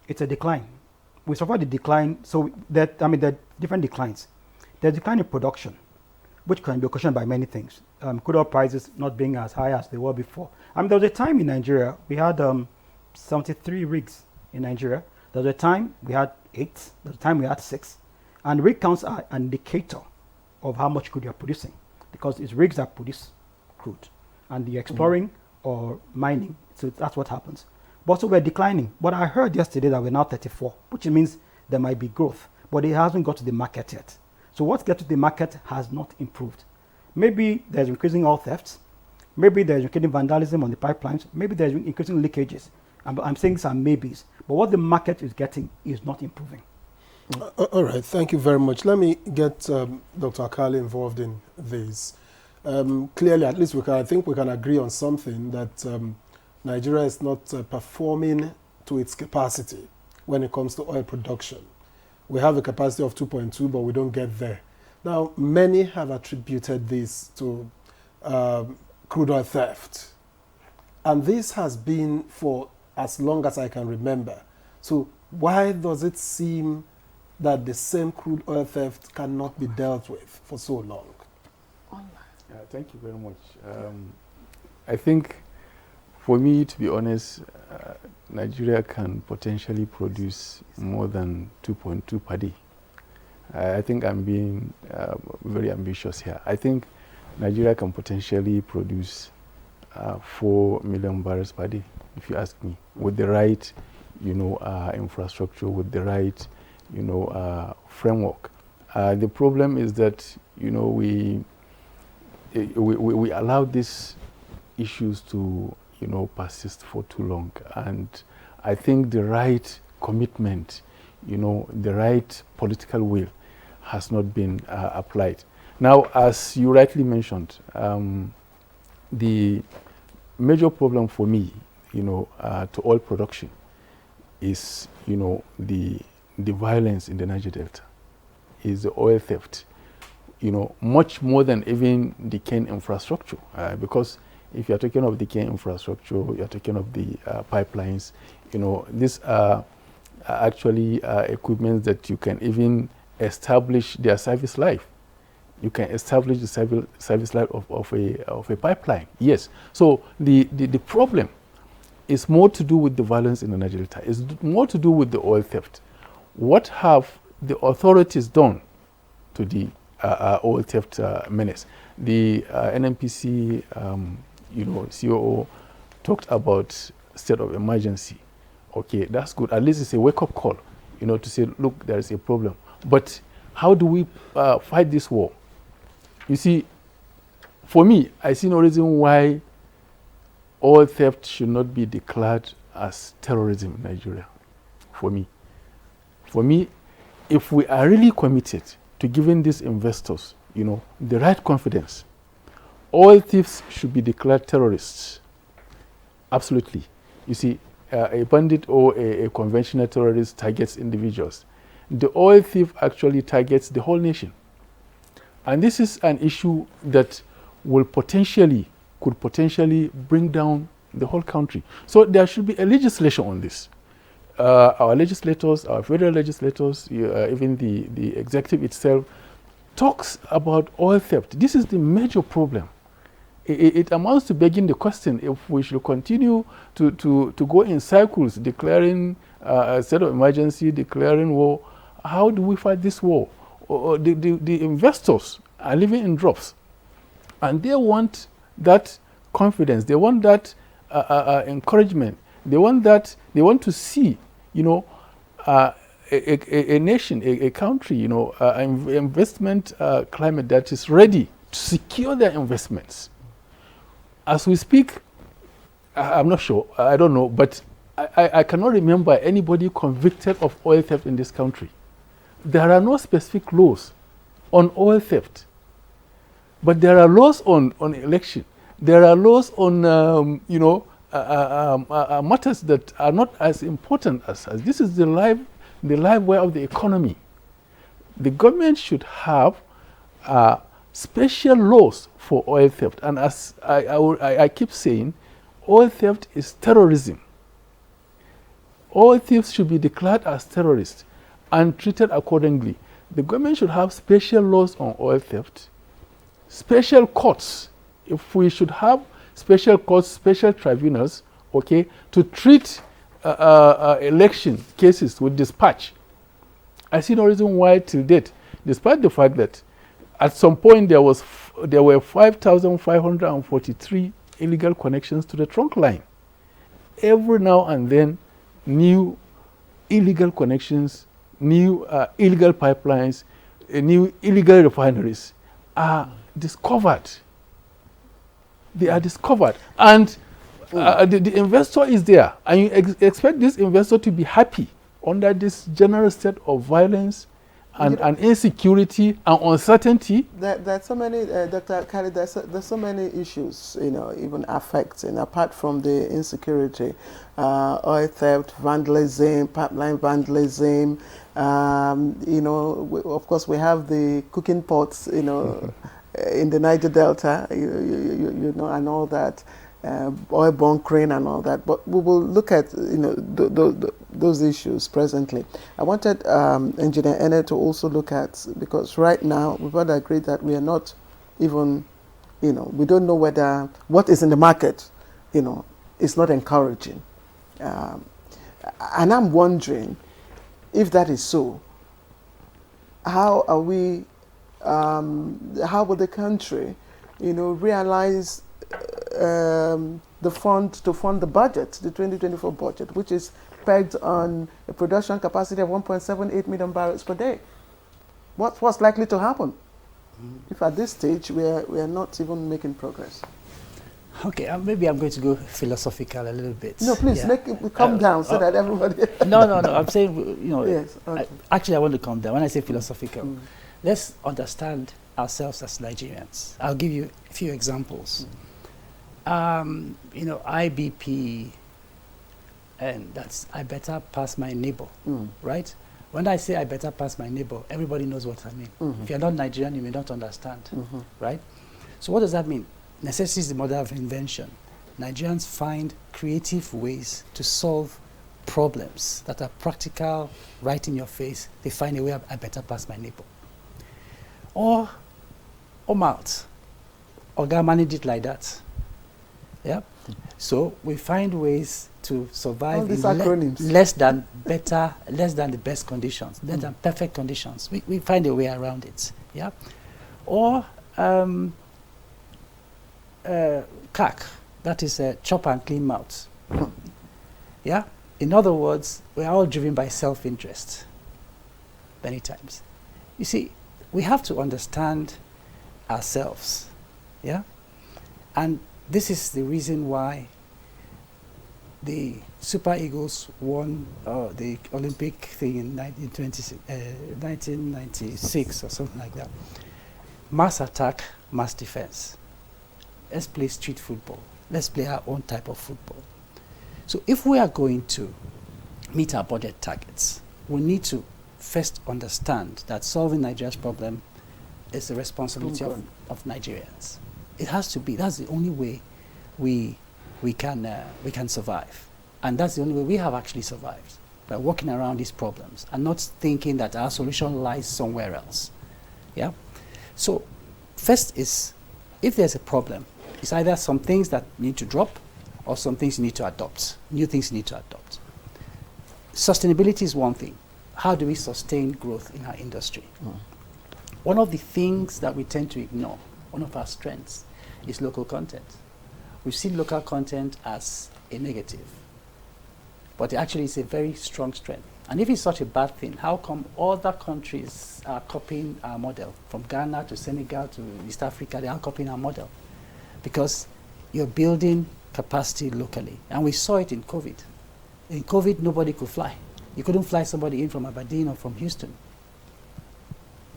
It's a decline. We suffered the decline, so there are different declines. There's decline in production, which can be occasioned by many things. Crude oil prices not being as high as they were before. There was a time in Nigeria, we had 73 rigs in Nigeria. There was a time we had 8, there was a time we had 6. And rig counts are an indicator of how much crude you're producing, because it's rigs that produce crude. And you're exploring or mining, so that's what happens. But so we're declining. But I heard yesterday that we're now 34, which means there might be growth, but it hasn't got to the market yet. So what gets to the market has not improved. Maybe there's increasing oil thefts. Maybe there's increasing vandalism on the pipelines. Maybe there's increasing leakages. I'm saying some maybes. But what the market is getting is not improving. All right, thank you very much. Let me get Dr. Akali involved in this. Clearly, at least I think we can agree on something, that Nigeria is not performing to its capacity when it comes to oil production. We have a capacity of 2.2, but we don't get there. Now, many have attributed this to crude oil theft. And this has been for as long as I can remember. So why does it seem that the same crude oil theft cannot be dealt with for so long? Thank you very much. I think, for me, to be honest, Nigeria can potentially produce more than 2.2 per day. I think I'm being very ambitious here. I think Nigeria can potentially produce 4 million barrels per day, if you ask me, with the right, infrastructure, with the right, framework. The problem is that, we allow these issues to, persist for too long. And I think the right commitment, the right political will has not been applied. Now, as you rightly mentioned, the major problem for me, to oil production is, the violence in the Niger Delta, is the oil theft, much more than even the cane infrastructure, because if you're talking of the cane infrastructure, you're talking of the pipelines, these are actually equipment that you can even establish their service life. You can establish the service life of a pipeline. Yes. So the problem is more to do with the violence in the Niger Delta. It's more to do with the oil theft. What have the authorities done to the oil theft menace? The NNPC, COO talked about state of emergency. Okay, that's good. At least it's a wake-up call, to say, look, there is a problem. But how do we fight this war? You see, for me, I see no reason why oil theft should not be declared as terrorism in Nigeria. For me, if we are really committed to giving these investors, the right confidence, Oil thieves should be declared terrorists. Absolutely. You see, a bandit or a conventional terrorist targets individuals. The oil thief actually targets the whole nation. And this is an issue that could potentially bring down the whole country. So there should be a legislation on this. Our legislators, our federal legislators, even the executive itself, talks about oil theft. This is the major problem. It amounts to begging the question if we should continue to go in cycles, declaring a state of emergency, declaring war. How do we fight this war? The investors are living in droves, and they want that confidence. They want that encouragement. They want to see, a nation, a country, an investment climate that is ready to secure their investments. As we speak, I'm not sure, I don't know, but I cannot remember anybody convicted of oil theft in this country. There are no specific laws on oil theft, but there are laws on election. There are laws on, matters that are not as important as this is the live wire of the economy. The government should have special laws for oil theft. And as I keep saying, oil theft is terrorism. Oil thieves should be declared as terrorists and treated accordingly. The government should have special laws on oil theft, special courts. If we should have special courts, special tribunals, okay, to treat election cases with dispatch. I see no reason why till date, despite the fact that at some point there were 5,543 illegal connections to the trunk line. Every now and then, new illegal connections, new illegal pipelines, new illegal refineries are discovered. They are discovered, and the investor is there, and you expect this investor to be happy under this general state of violence and insecurity and uncertainty. There's so many, Dr. Kari, there's so many issues, even affecting, apart from the insecurity, oil theft, vandalism, pipeline vandalism, of course we have the cooking pots, in the Niger Delta, and all that, oil bunkering and all that. But we will look at those issues presently. I wanted Engineer Ene to also look at, because right now we've all agreed that we are not even, we don't know whether what is in the market, is not encouraging. And I'm wondering if that is so. How are we? How will the country, realize the fund to fund the budget, the 2024 budget, which is pegged on a production capacity of 1.78 million barrels per day? What's likely to happen if at this stage we are not even making progress? Okay, maybe I'm going to go philosophical a little bit. No, please, calm down so that everybody... No, I'm saying, yes, okay. Actually I want to calm down. When I say philosophical, let's understand ourselves as Nigerians. I'll give you a few examples. IBP, and that's I better pass my neighbor, right? When I say I better pass my neighbor, everybody knows what I mean. If you're not Nigerian, you may not understand, right? So what does that mean? Necessity is the mother of invention. Nigerians find creative ways to solve problems that are practical, right in your face. They find a way of, I better pass my neighbor. Or mouth. Oga manage it like that. Yeah. So we find ways to survive in less than the best conditions, less than perfect conditions. We find a way around it. Yeah. Or CAC, that is chop and clean mouth. Yeah. In other words, we are all driven by self-interest many times. You see, we have to understand ourselves, yeah? And this is the reason why the Super Eagles won the Olympic thing in 1996 or something like that. Mass attack, mass defense. Let's play street football. Let's play our own type of football. So if we are going to meet our budget targets, we need to first understand that solving Nigeria's problem is the responsibility of Nigerians. It has to be. That's the only way we can survive. And that's the only way we have actually survived, by working around these problems and not thinking that our solution lies somewhere else. Yeah? So first is, if there's a problem, it's either some things that need to drop or some things you need to adopt, new things you need to adopt. Sustainability is one thing. How do we sustain growth in our industry? One of the things that we tend to ignore, one of our strengths, is local content. We see local content as a negative, but actually it's a very strong strength. And if it's such a bad thing, how come other countries are copying our model? From Ghana to Senegal to East Africa, they are copying our model. Because you're building capacity locally. And we saw it in COVID. In COVID, nobody could fly. You couldn't fly somebody in from Aberdeen or from Houston.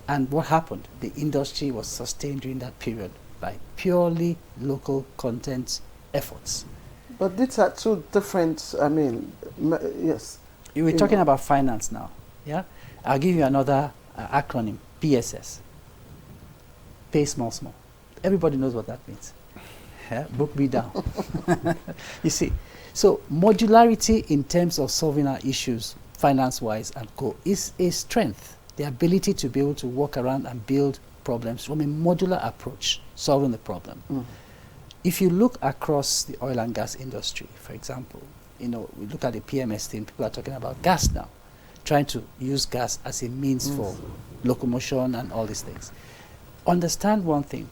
And what happened? The industry was sustained during that period by purely local content efforts. But these are two different, I mean, yes. You were talking about finance now, yeah? I'll give you another acronym, PSS. Pay small, small. Everybody knows what that means. Yeah? Book me down. You see, so modularity in terms of solving our issues, finance-wise and co, is a strength. The ability to be able to walk around and build problems from a modular approach, solving the problem. If you look across the oil and gas industry, for example, you know, we look at the PMS thing, people are talking about gas now, trying to use gas as a means for locomotion and all these things. Understand one thing,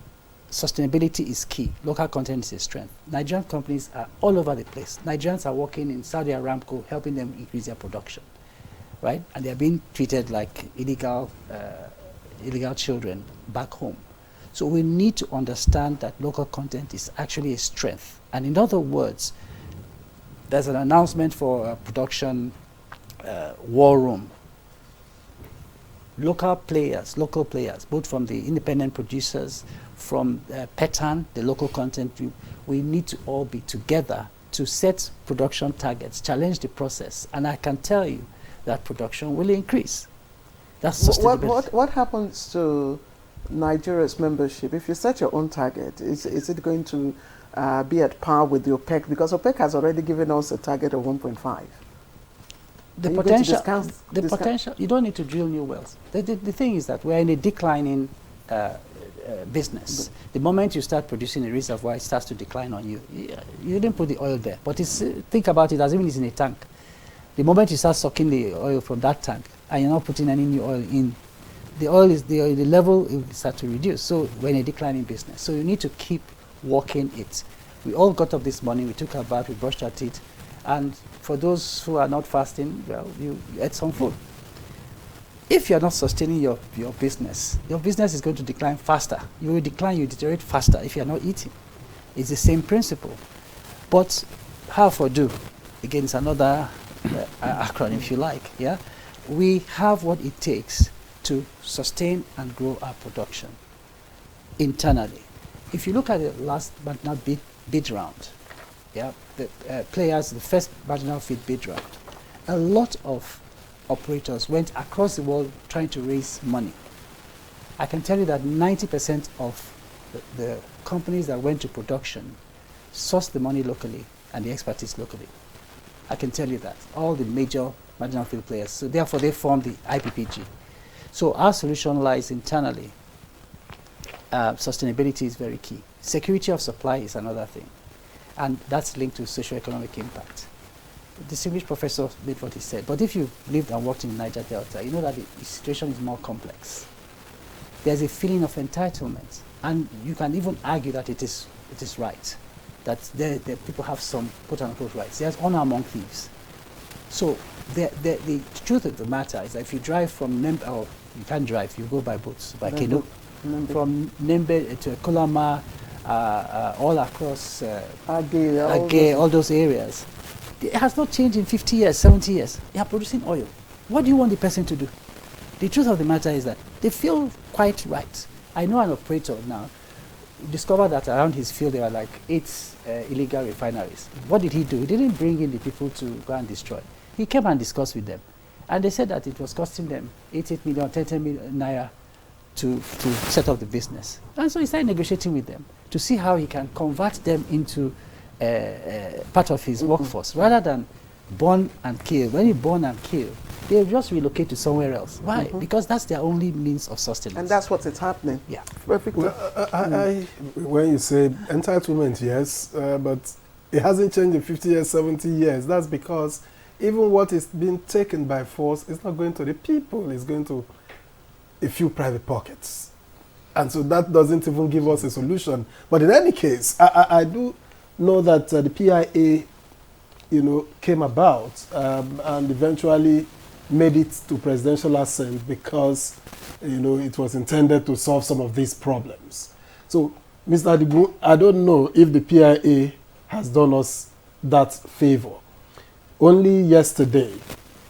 sustainability is key. Local content is a strength. Nigerian companies are all over the place. Nigerians are working in Saudi Aramco, helping them increase their production, right? And they are being treated like illegal children back home. So we need to understand that local content is actually a strength. And in other words, there's an announcement for a production war room. Local players, both from the independent producers, from PETAN, the local content group, we need to all be together to set production targets, challenge the process. And I can tell you that production will increase. That's sustainability. What happens to Nigeria's membership? If you set your own target, is it going to be at par with the OPEC? Because OPEC has already given us a target of 1.5. The potential, you don't need to drill new wells. The thing is that we're in a declining business. The moment you start producing a reservoir, it starts to decline on you. You didn't put the oil there, but think about it as even it's in a tank. The moment you start sucking the oil from that tank and you're not putting any new oil in, the level will start to reduce. So we're in a declining business. So you need to keep working it. We all got up this morning, we took our bath, we brushed our teeth, and for those who are not fasting, well, you ate some food. If you're not sustaining your business is going to decline faster. You will decline, you deteriorate faster if you're not eating. It's the same principle. But how for do? Again, it's another acronym if you like, yeah? We have what it takes to sustain and grow our production internally. If you look at the last marginal bid round, yeah, the players, the first marginal bid round, a lot of operators went across the world trying to raise money. I can tell you that 90% of the companies that went to production sourced the money locally and the expertise locally. I can tell you that. All the major marginal field players. So therefore they formed the IPPG. So our solution lies internally. Sustainability is very key. Security of supply is another thing. And that's linked to socio-economic impact. The distinguished professor did what he said. But if you've lived and worked in the Niger Delta, you know that the situation is more complex. There's a feeling of entitlement. And you can even argue that it is right. That the people have some quote-unquote rights. There's honor among thieves. So the truth of the matter is that if you drive from Nembe, or you can't drive, you go by boats, by canoe, from Nembe to Kolama, all across Agay, all those areas. It has not changed in 50 years, 70 years. They are producing oil. What do you want the person to do? The truth of the matter is that they feel quite right. I know an operator now discovered that around his field there were like 8 illegal refineries. What did he do? He didn't bring in the people to go and destroy. He came and discussed with them. And they said that it was costing them 88 million, 10 million naira to set up the business. And so he started negotiating with them to see how he can convert them into part of his workforce, rather than burn and kill. When you burn and kill, they just relocate to somewhere else. Why? Because that's their only means of sustenance. And that's what's happening. Yeah. Perfect. Well, when you say entitlement, yes, but it hasn't changed in 50 years, 70 years. That's because even what is being taken by force is not going to the people, it's going to a few private pockets. And so that doesn't even give us a solution. But in any case, I do know that the PIA, came about and eventually made it to presidential assent because, it was intended to solve some of these problems. So, Mr. Adigun, I don't know if the PIA has done us that favor. Only yesterday,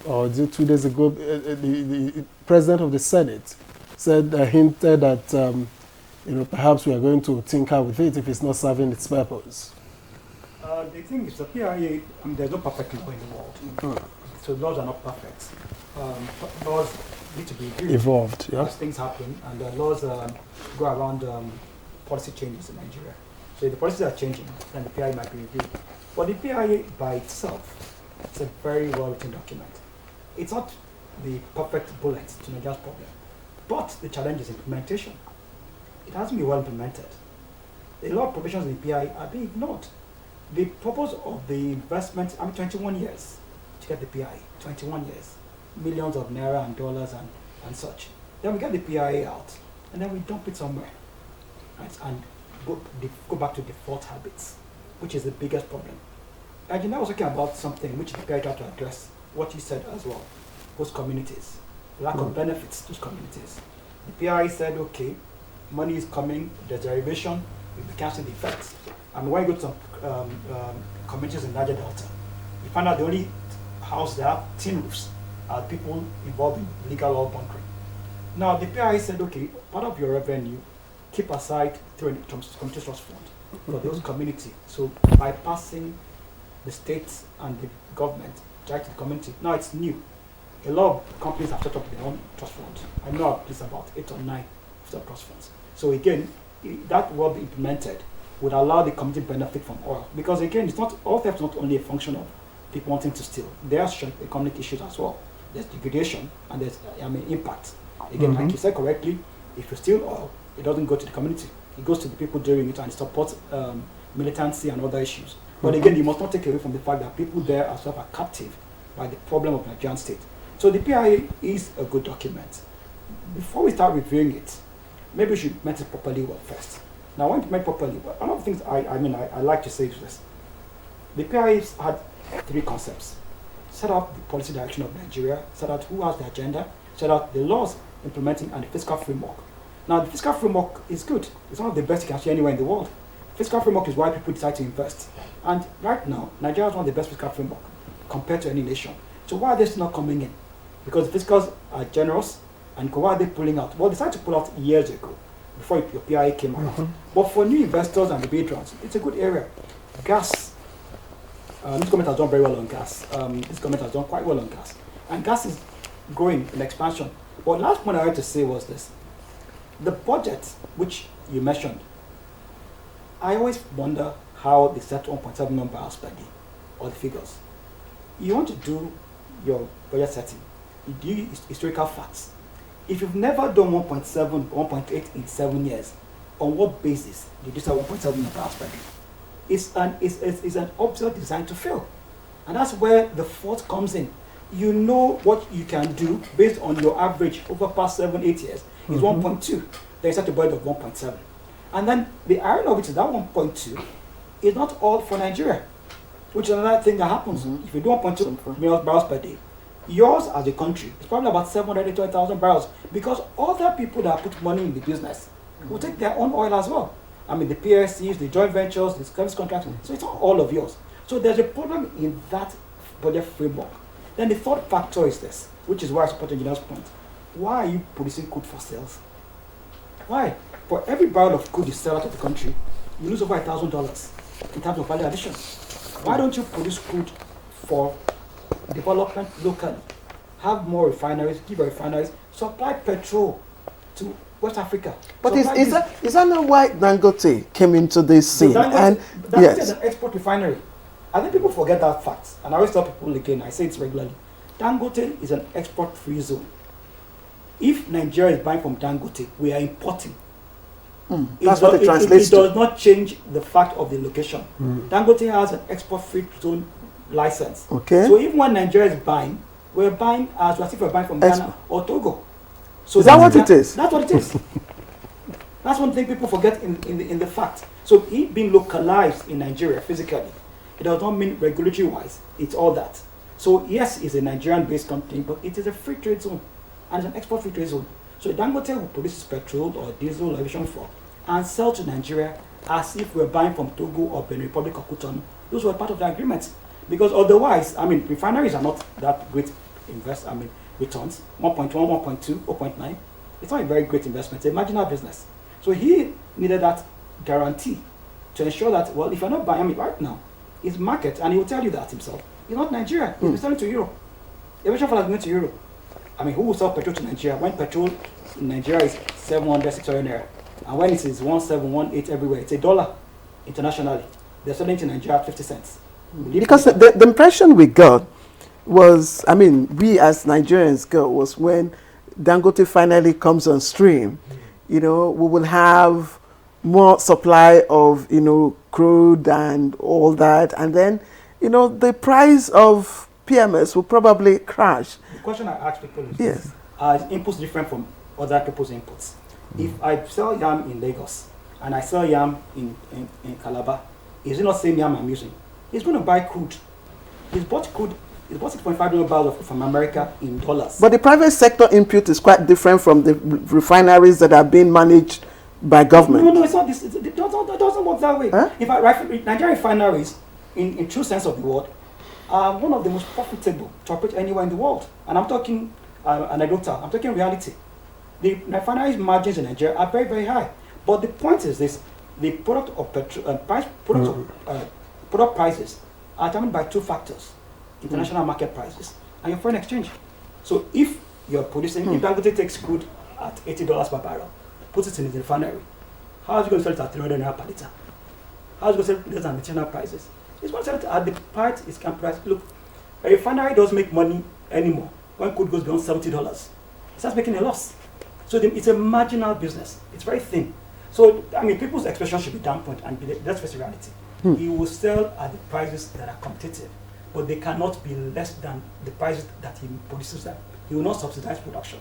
or 2 days ago, the President of the Senate hinted that, perhaps we are going to tinker with it if it's not serving its purpose. The thing is, the PIA, there's no perfect law in the world. So laws are not perfect. Laws need to be evolved, yeah. As things happen, and the laws go around policy changes in Nigeria. So if the policies are changing, then the PIA might be reviewed. But the PIA by itself, it's a very well-written document. It's not the perfect bullet to Nigeria's problem, but the challenge is implementation. It hasn't been well implemented. A lot of provisions in the PIA are being ignored. The purpose of the investment, 21 years to get the PIA, 21 years, millions of naira and dollars and such. Then we get the PIA out, and then we dump it somewhere, right? And go back to default habits, which is the biggest problem. And I was talking about something which the PIA tried to address, what you said as well, those communities, lack of benefits to those communities. The PIA said, okay, money is coming, there's derivation, we can see the effects. And when you go to some communities in Niger Delta, you find out the only house that have tin roofs are people involved in illegal oil bunkering. Now, the PIA said, okay, part of your revenue, keep aside through a community trust fund for those communities. So bypassing the states and the government, direct to the community. Now it's new. A lot of companies have set up their own trust funds. I know at least about 8 or 9 of the trust funds. So again, that will be implemented would allow the community benefit from oil. Because again, it's not oil theft is not only a function of people wanting to steal. There are economic issues as well. There's degradation and there's impact. Again, like you said correctly, if you steal oil, it doesn't go to the community. It goes to the people doing it and it supports militancy and other issues. But again, you must not take away from the fact that people there as well are captive by the problem of Nigerian state. So the PIA is a good document. Before we start reviewing it, maybe we should implement it properly first. Now, when implement properly, one of the things I like to say is this. The PIA had 3 concepts. Set out the policy direction of Nigeria, set out who has the agenda, set out the laws implementing, and the fiscal framework. Now, the fiscal framework is good. It's one of the best you can see anywhere in the world. Fiscal framework is why people decide to invest. And right now, Nigeria is one of the best fiscal framework compared to any nation. So why are they still not coming in? Because the fiscals are generous, and why are they pulling out? Well, they decided to pull out years ago, before your PIA came out. But for new investors and the patrons, it's a good area. Gas. This government has done very well on gas. This government has done quite well on gas. And gas is growing in expansion. But last point I had to say was this. The budget, which you mentioned, I always wonder how they set 1.7 million barrels per day, or the figures. You want to do your budget setting, you do historical facts. If you've never done 1.7, 1.8 in 7 years, on what basis did you say 1.7 million barrels per day? It's an object designed to fail. And that's where the fault comes in. You know what you can do based on your average over past 7-8 years is 1.2. Then you set a budget of 1.7. And then the irony of it is that 1.2 is not all for Nigeria, which is another thing that happens. If you do 1.2 million barrels per day, yours as a country is probably about 720,000 barrels, because other people that put money in the business will take their own oil as well. I mean, the PSCs, the joint ventures, the service contracts, so it's not all of yours. So there's a problem in that budget framework. Then the third factor is this, which is why I support Engineer's point. Why are you producing crude for sales? Why? For every barrel of crude you sell out of the country, you lose over $1,000 in terms of value addition. Why don't you produce crude for development locally? Have more refineries, give refineries, supply petrol to West Africa. But is that not why Dangote came into this scene? Dangote yes. is an export refinery. I think people forget that fact. And I always tell people again, I say it regularly. Dangote is an export-free zone. If Nigeria is buying from Dangote, we are importing. That's what it translates to. It does not change the fact of the location. Dangote has an export-free zone license. Okay. So even when Nigeria is buying, we're buying as if we're buying from Ghana or Togo. So is that what it is? That's what it is. That's one thing people forget in the fact. So it being localized in Nigeria physically, it does not mean regulatory-wise. It's all that. So yes, it's a Nigerian-based company, but it is a free trade zone, and it's an export free trade zone. So Dangote will produce petrol or diesel or aviation fuel and sell to Nigeria as if we're buying from Togo or Benin Republic or Cotonou. Those were part of the agreement. Because otherwise, refineries are not that great returns. 1.1, 1.2, 0.9. It's not a very great investment. It's a marginal business. So he needed that guarantee to ensure that, well, if you're not buying, right now, it's market, and he will tell you that himself. It's not Nigeria. He's selling to Europe. The aviation fuel has been to Europe. Who will sell petrol to Nigeria when petrol in Nigeria is 700, 600 naira? And when it is 1718 everywhere, it's $1 internationally. They're selling to Nigeria at 50 cents. Because the impression we got was, we as Nigerians got was when Dangote finally comes on stream, we will have more supply of, crude and all that. And then, the price of PMS will probably crash. The question I ask people is, yes, are inputs different from other people's inputs? If I sell yam in Lagos and I sell yam in Calabar, is it not the same yam I'm using? He's going to buy crude. He's bought 6.5 million barrels from America in dollars. But the private sector input is quite different from the refineries that are being managed by government. No, it's not this. It doesn't work that way. Huh? In fact, Nigerian refineries, in true sense of the word, are one of the most profitable to operate anywhere in the world. And I'm talking anecdotal. I'm talking reality. The refineries margins in Nigeria are very, very high. But the point is this: the product of product prices are determined by two factors: international market prices and your foreign exchange. So if you're producing, if Dangote takes crude at $80 per barrel, puts it in the refinery, how is it going to sell it at 300 naira per liter? How is it going to sell it at international prices? It's going to sell it at the part it can price. Look, a refinery doesn't make money anymore when crude goes beyond $70. It starts making a loss. So it's a marginal business. It's very thin. So people's expression should be dampened, and that's face reality. He will sell at the prices that are competitive, but they cannot be less than the prices that he produces them. He will not subsidize production.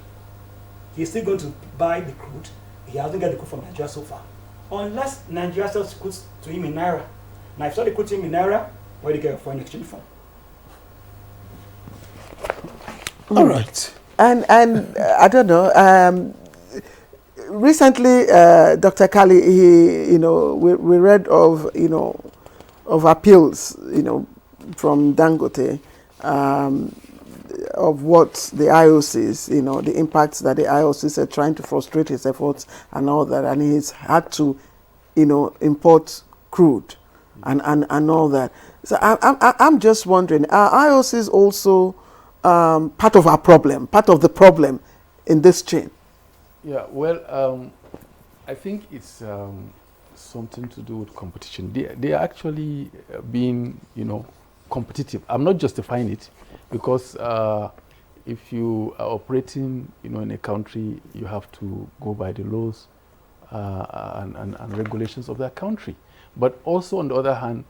He's still going to buy the crude. He hasn't got the crude from Nigeria so far. Unless Nigeria sells crude to him in Naira. Now, if you sell the crude to him in Naira, where do you get a foreign exchange from? All right. And I don't know. Recently, Dr. Kali, we read of appeals, from Dangote, of what the IOCs, the impacts that the IOCs are trying to frustrate his efforts and all that, and he's had to, import crude and all that. So I'm just wondering, are IOCs also part of our problem, part of the problem in this chain? Yeah, well, I think it's something to do with competition. They are actually being, competitive. I'm not justifying it, because if you are operating, in a country, you have to go by the laws and regulations of that country. But also, on the other hand,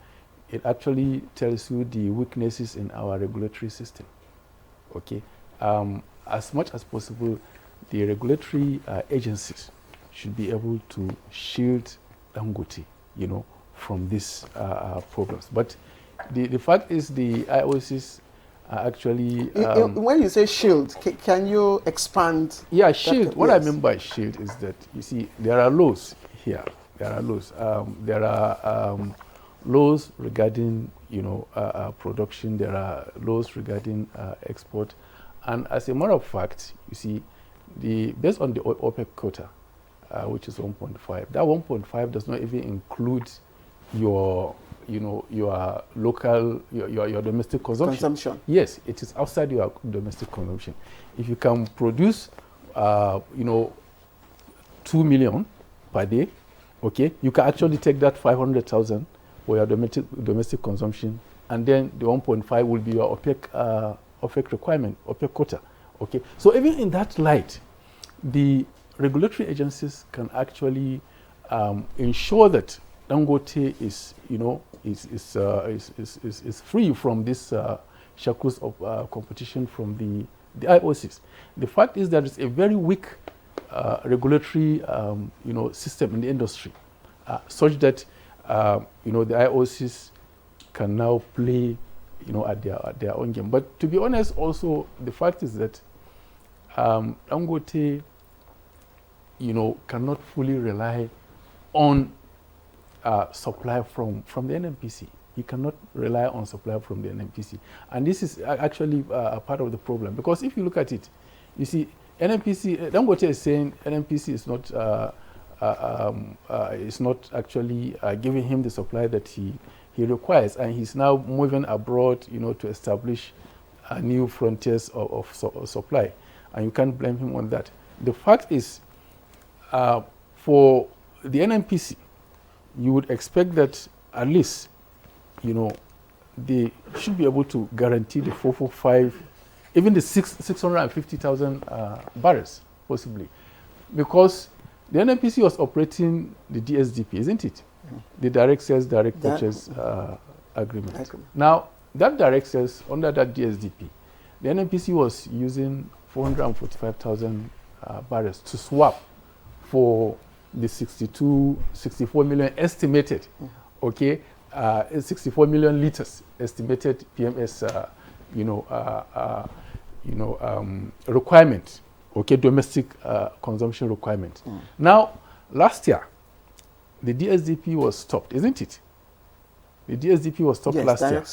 it actually tells you the weaknesses in our regulatory system. Okay, as much as possible, the regulatory agencies should be able to shield Dangote, from these problems. But the fact is, the IOCs are actually... when you say shield, can you expand? Yeah, shield. What I mean by shield is that, you see, there are laws here. There are laws. There are laws regarding, production. There are laws regarding export. And as a matter of fact, you see, based on the OPEC quota, which is 1.5. That 1.5 does not even include your, your local, your domestic consumption. Yes, it is outside your domestic consumption. If you can produce, 2 million per day, okay, you can actually take that 500,000 for your domestic consumption, and then the 1.5 will be your OPEC requirement, OPEC quota. Okay, so even in that light, the regulatory agencies can actually ensure that Dangote is, is free from this shackles of competition from the IOCs. The fact is that it's a very weak regulatory, system in the industry, such that the IOCs can now play, at their own game. But to be honest, also the fact is that Dangote, cannot fully rely on supply from the NNPC. He cannot rely on supply from the NNPC, and this is actually a part of the problem, because if you look at it, you see, NNPC, Dangote is saying NNPC is not actually giving him the supply that he requires, and he's now moving abroad, to establish new frontiers of supply, and you can't blame him on that. The fact is, for the NNPC, you would expect that at least, they should be able to guarantee the 445, even the 650,000 barrels, possibly, because the NNPC was operating the DSDP, isn't it? The direct sales, direct purchase agreement. Now, that direct sales under that DSDP, the NNPC was using 445,000 barrels to swap for the 64 million estimated, okay, 64 million liters estimated PMS, requirement, okay, domestic consumption requirement. Now, last year, the DSDP was stopped, isn't it? The DSDP was stopped last year.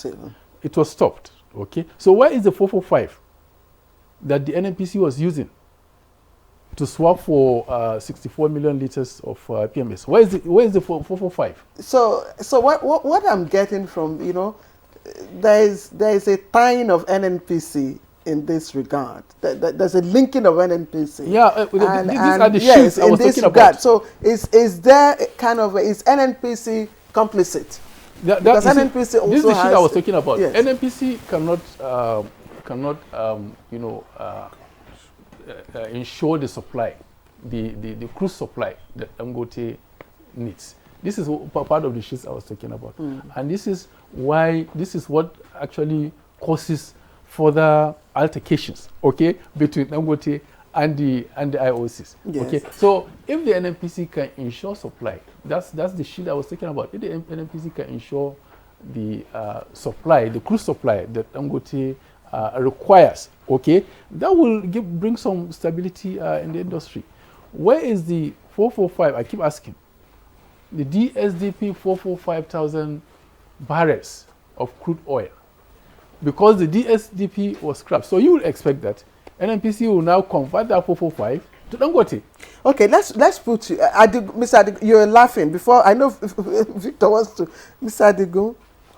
It was stopped, okay? So where is the 445 that the NNPC was using to swap for 64 million liters of PMS? Where is the 445? So what I'm getting from, there is a tying of NNPC in this regard. There's a linking of NNPC. Yeah, these are the sheets I was talking about. So is there is NNPC complicit? Because NNPC also this is the has, sheet I was talking about. Yes. NNPC cannot ensure the supply, the crude supply that Dangote needs. This is part of the sheets I was talking about. And this is what actually causes further altercations, okay, between Dangote and the IOCs. Yes. Okay. So if the NNPC can ensure supply, that's the sheet I was talking about. If the NNPC can ensure the supply, the crude supply that Dangote requires, okay, that will bring some stability in the industry. Where is the 445? I keep asking. The DSDP 445,000 barrels of crude oil, because the DSDP was scrapped. So you will expect that NNPC will now convert that 445 to Dangote. Okay, let's put you, Mr. Adigun, you're laughing before I know Victor wants to. Mr. Adigun,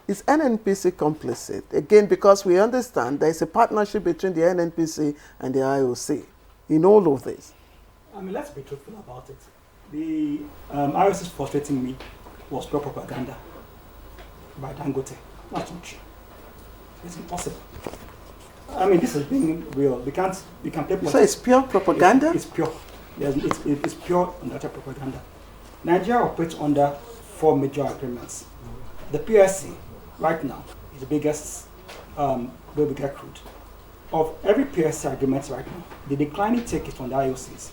is NNPC complicit? Again, because we understand there is a partnership between the NNPC and the IOC in all of this. Let's be truthful about it. The IOC frustrating me was pure propaganda by Dangote. That's not true. It's impossible. This is being real. We can play. So it's pure propaganda? It's pure. It's pure and utter propaganda. Nigeria operates under 4 major agreements. The PSC right now is the biggest where we get crude. Of every PSC agreement right now, the declining take is from the IOCs.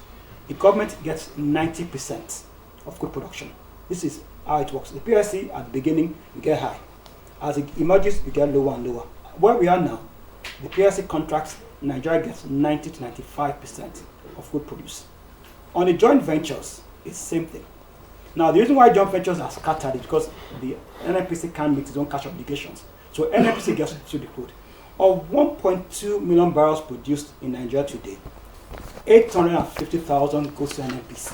The government gets 90% of crude production. This is how it works. The PSC at the beginning you get high. As it emerges, you get lower and lower. Where we are now, the PSC contracts, Nigeria gets 90 to 95% of crude produce. On the joint ventures, it's the same thing. Now, the reason why joint ventures are scattered is because the NNPC can't meet its own cash obligations. So NNPC gets to the crude. Of 1.2 million barrels produced in Nigeria today, 850,000 goes to NNPC.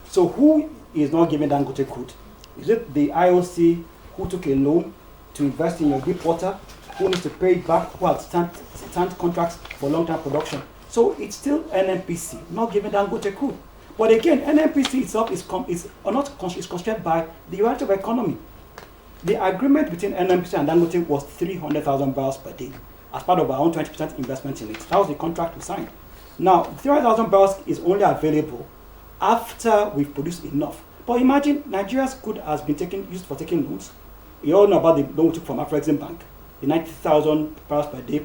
So who is not giving Dangote crude? Is it the IOC who took a loan to invest in your deep water, who needs to pay it back, who has signed contracts for long-term production? So it's still NNPC not giving Dangote crude. But again, NNPC itself is constrained by the reality of economy. The agreement between NNPC and Dangote was 300,000 barrels per day as part of our own 20% investment in it. That was the contract we signed. Now, 300,000 barrels is only available after we've produced enough. But imagine Nigeria's crude has been used for taking loans. You all know about the loan we took from Afrexim Bank, the 90,000 barrels per day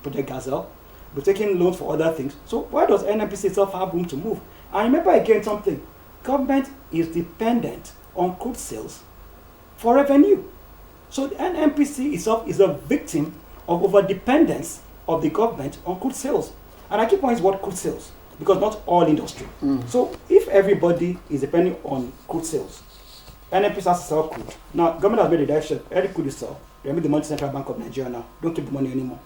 Project Gazelle. We're taking loans for other things. So why does NNPC itself have room to move? And remember again something, government is dependent on crude sales for revenue. So the NNPC itself is a victim of over-dependence of the government on crude sales. And I keep on using what crude sales, because not all industry. So if everybody is depending on crude sales, NNPC has to sell crude. Now, government has made a direction, every crude you sell, remember the money Central Bank of Nigeria now, don't keep the money anymore.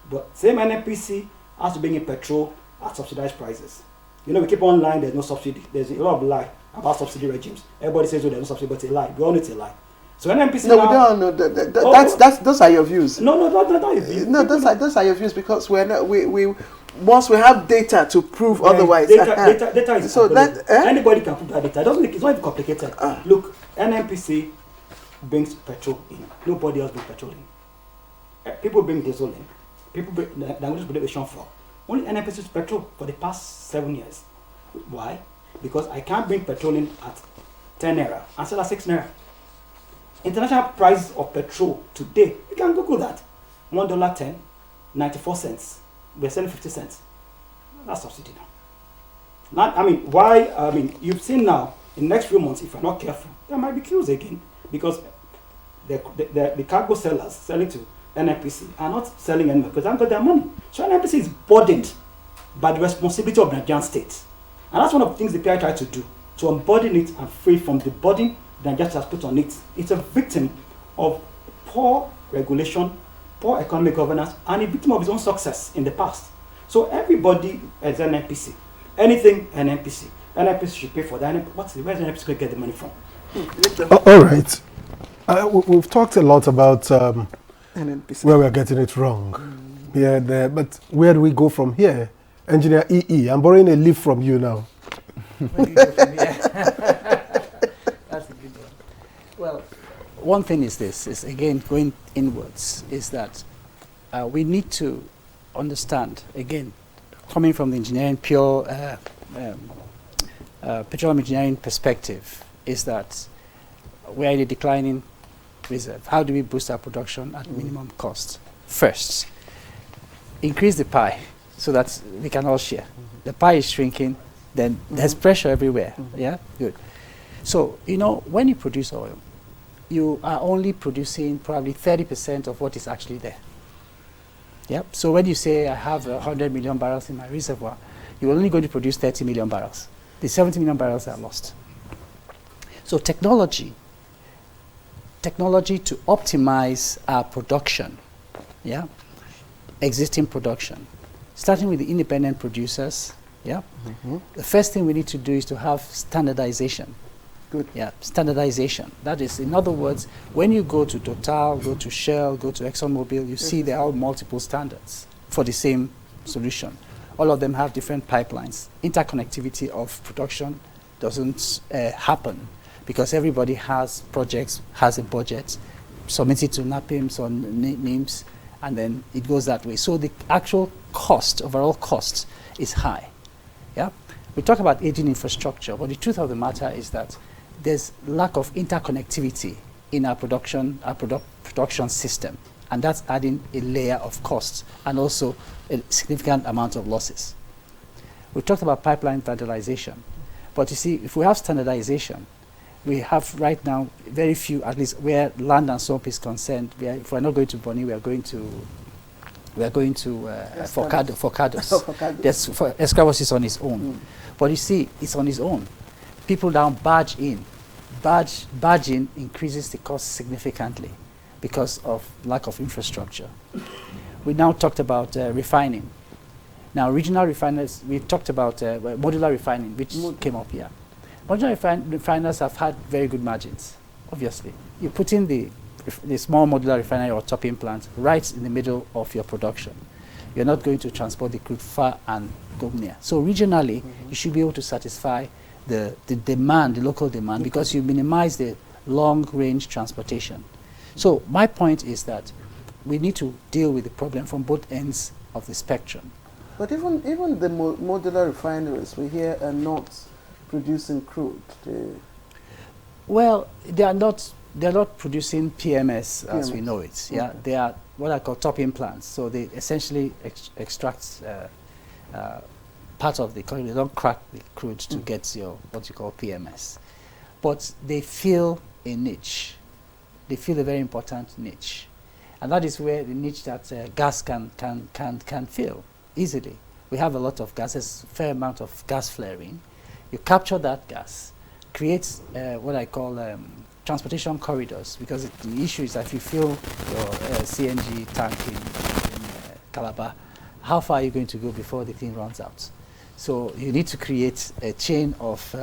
But same NNPC has to bring in petrol at subsidized prices. You know, we keep on lying, there's no subsidy. There's a lot of lie about subsidy regimes. Everybody says, oh, there's no subsidy, but it's a lie. We all know it's a lie. So NNPC no, now, we don't know. Those are your views. No, not your views. No, those are your views, because we're not, we once we have data to prove otherwise. Data is so that anybody can prove that data. It's not even complicated. Look, NNPC brings petrol in. Nobody else brings petrol in. People bring diesel in. People bring language production for. Only NNPC's petrol for the past 7 years. Why? Because I can't bring petrol in at 10 naira and sell at 6 naira. International price of petrol today, you can Google that. $1.10, 94 cents. We're selling 50 cents. That's subsidy now. I mean, why? I mean, you've seen now, in the next few months, if you're not careful, there might be queues again, because the cargo sellers selling to NNPC are not selling anymore because they haven't got their money. So NNPC is burdened by the responsibility of the Nigerian state. And that's one of the things the PI tried to do, to unburden it and free from the burden the Nigerian state has put on it. It's a victim of poor regulation, poor economic governance, and a victim of its own success in the past. So everybody is NNPC. Anything NNPC. NNPC should pay for that. Where's NNPC going to get the money from? All right. We've talked a lot about NNPC. Where we're getting it wrong. Yeah, but where do we go from here? Engineer EE, I'm borrowing a leaf from you now. Where do you go from here? That's a good one. Well, one thing is this, is again going inwards, is that we need to understand, again, coming from the engineering, pure petroleum engineering perspective, is that we are in a declining reserve. How do we boost our production at minimum cost? First, increase the pie so that we can all share. The pie is shrinking, then there's pressure everywhere. Yeah, good. So, you know, when you produce oil, you are only producing probably 30% of what is actually there. Yep. So when you say I have 100 million barrels in my reservoir, you're only going to produce 30 million barrels. The 70 million barrels are lost. So technology to optimize our production, yeah, existing production, starting with the independent producers, yeah. The first thing we need to do is to have standardization. Good. Yeah, standardization. That is, in other words, when you go to Total, go to Shell, go to ExxonMobil, you see there are multiple standards for the same solution. All of them have different pipelines. Interconnectivity of production doesn't happen because everybody has projects, has a budget, submits it to NAPIMS or NIMS, and then it goes that way. So the actual cost, overall cost, is high. Yeah, we talk about aging infrastructure, but the truth of the matter is that there's lack of interconnectivity in our production system, and that's adding a layer of costs and also a significant amount of losses. We talked about pipeline vandalization, but you see, if we have standardization, we have right now very few, at least where land and swamp is concerned. If we're not going to Bonny, we are going to Forcados. Escravos is on its own. But you see, it's on its own. People now barge in. Barging increases the cost significantly because of lack of infrastructure. We now talked about refining. Now, regional refiners, we talked about modular refining, which came up here. Modular refiners have had very good margins, obviously. You put in the small modular refinery or topping plant right in the middle of your production. You're not going to transport the crude far and go near. So regionally, you should be able to satisfy the demand, the local demand, because you minimize the long-range transportation. So my point is that we need to deal with the problem from both ends of the spectrum. But even the modular refineries we hear are not producing crude. Well, they are not producing PMS as we know it. Yeah, they are what I call topping plants. So they essentially extract part of the crude. They don't crack the crude to get your what you call PMS, but they fill a niche. They fill a very important niche, and that is where the niche that gas can fill easily. We have a lot of gases, fair amount of gas flaring. You capture that gas, creates what I call transportation corridors, because the issue is that if you fill your CNG tank in Calabar, how far are you going to go before the thing runs out? So you need to create a chain of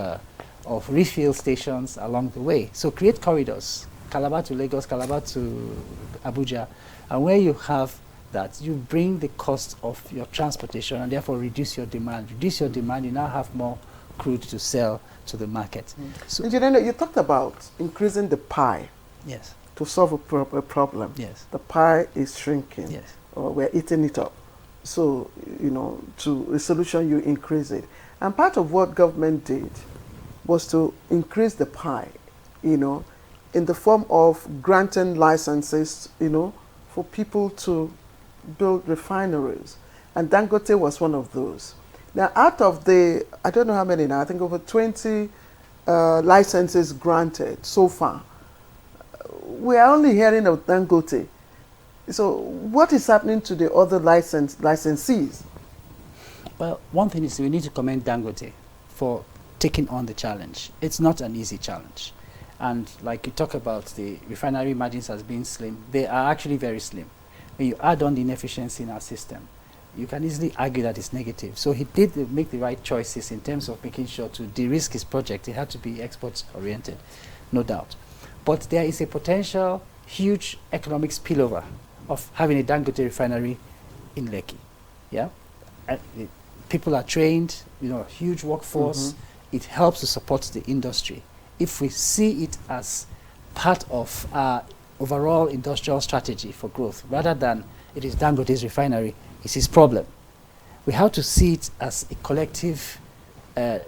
refill stations along the way. So create corridors, Calabar to Lagos, Calabar to Abuja, and where you have that, you bring the cost of your transportation and therefore reduce your demand. Reduce your demand, you now have more crude to sell to the market. So, you talked about increasing the pie. Yes. To solve a problem. Yes. The pie is shrinking. Yes. Or we're eating it up. So, to a solution, you increase it. And part of what government did was to increase the pie, in the form of granting licenses, for people to build refineries. And Dangote was one of those. Now, out of the, I don't know how many now, I think over 20 licenses granted so far, we are only hearing of Dangote. So what is happening to the other licensees? Well, one thing is we need to commend Dangote for taking on the challenge. It's not an easy challenge. And like you talk about the refinery margins as being slim, they are actually very slim. When you add on the inefficiency in our system, you can easily argue that it's negative. So he did make the right choices in terms of making sure to de-risk his project. It had to be export-oriented, no doubt. But there is a potential huge economic spillover of having a Dangote refinery in Lekki. Yeah, people are trained, huge workforce. It helps to support the industry. If we see it as part of our overall industrial strategy for growth, rather than it is Dangote's refinery, it's his problem. We have to see it as a collective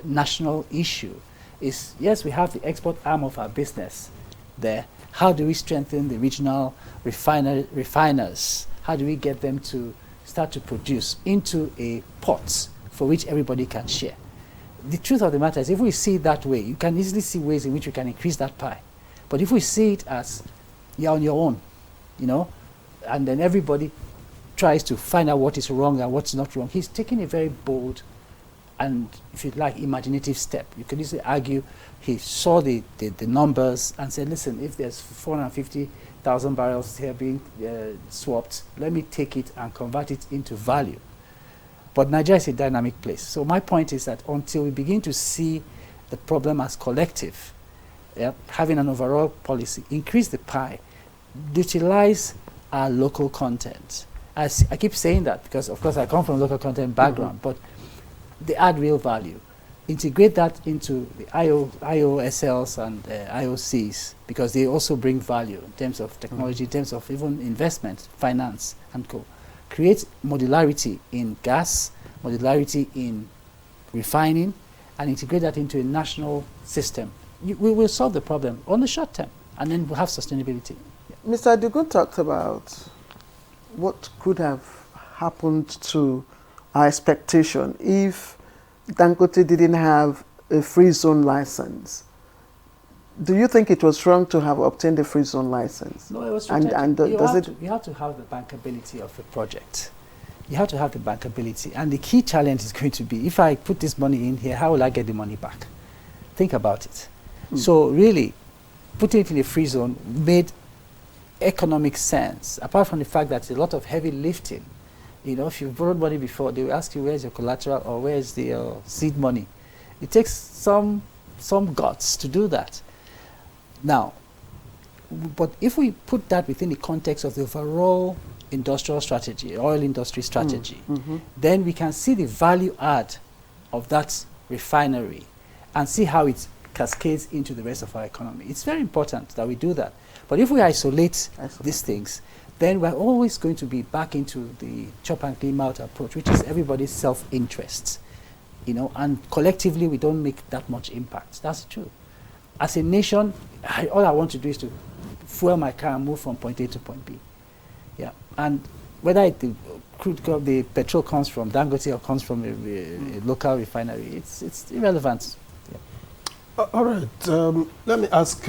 national issue. Yes, we have the export arm of our business there. How do we strengthen the regional refiners? How do we get them to start to produce into a pot for which everybody can share? The truth of the matter is, if we see it that way, you can easily see ways in which we can increase that pie. But if we see it as you're on your own, and then everybody tries to find out what is wrong and what's not wrong, he's taking a very bold and, if you like, imaginative step. You can easily argue he saw the numbers and said, listen, if there's 450,000 barrels here being swapped, let me take it and convert it into value. But Nigeria is a dynamic place. So my point is that until we begin to see the problem as collective, having an overall policy, increase the pie, utilize our local content. I keep saying that because, of course, I come from a local content background, but they add real value. Integrate that into the IOSLs and IOCs, because they also bring value in terms of technology, in terms of even investment, finance, and co. Create modularity in gas, modularity in refining, and integrate that into a national system. We will solve the problem on the short term, and then we'll have sustainability. Mr. Adegun talked about what could have happened to our expectation if Dangote didn't have a free zone license. Do you think it was wrong to have obtained a free zone license? No, it was and you have to have the bankability of a project. You have to have the bankability. And the key challenge is going to be, if I put this money in here, how will I get the money back? Think about it. So really, putting it in a free zone made economic sense, apart from the fact that there's a lot of heavy lifting. If you've borrowed money before, they will ask you, where's your collateral or where's the seed money? It takes some some guts to do that. Now, but if we put that within the context of the overall industrial strategy, oil industry strategy, then we can see the value add of that refinery and see how it cascades into the rest of our economy. It's very important that we do that. But if we isolate these things, then we're always going to be back into the chop and clean mouth approach, which is everybody's self-interest, you know, and collectively we don't make that much impact. That's true. As a nation, all I want to do is to fuel my car and move from point A to point B. Yeah, and whether the petrol comes from Dangote or comes from a local refinery, it's irrelevant. Yeah. All right, let me ask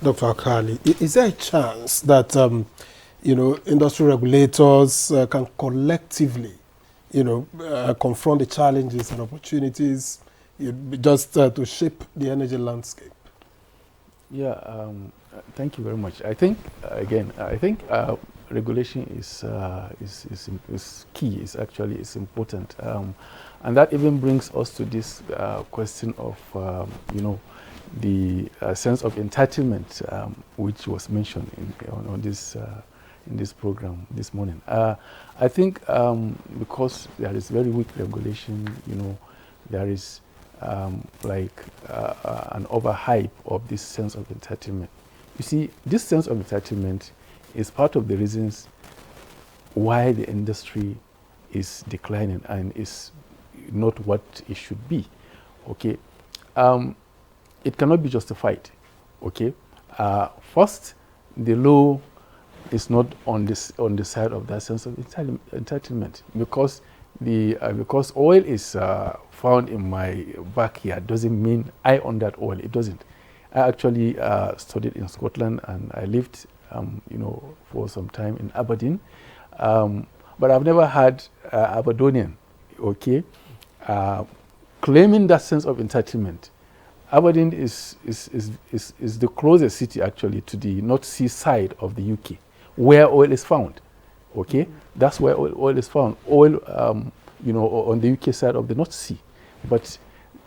Dr. Alkali, is there a chance that industry regulators can collectively, confront the challenges and opportunities just to shape the energy landscape? Yeah, thank you very much. I think regulation is key. It's important, and that even brings us to this question of the sense of entitlement, which was mentioned on this in this program this morning. I think because there is very weak regulation, there is an overhype of this sense of entitlement. You see, this sense of entitlement is part of the reasons why the industry is declining and is not what it should be. Okay, it cannot be justified. Okay, first, the law is not on the side of that sense of entitlement, because because oil is found in my backyard doesn't mean I own that oil. It doesn't. I actually studied in Scotland and I lived for some time in Aberdeen, but I've never had Aberdonian claiming that sense of entitlement. Aberdeen is the closest city actually to the North Sea side of the UK, where oil is found. Okay, that's where oil is found. Oil, on the UK side of the North Sea, but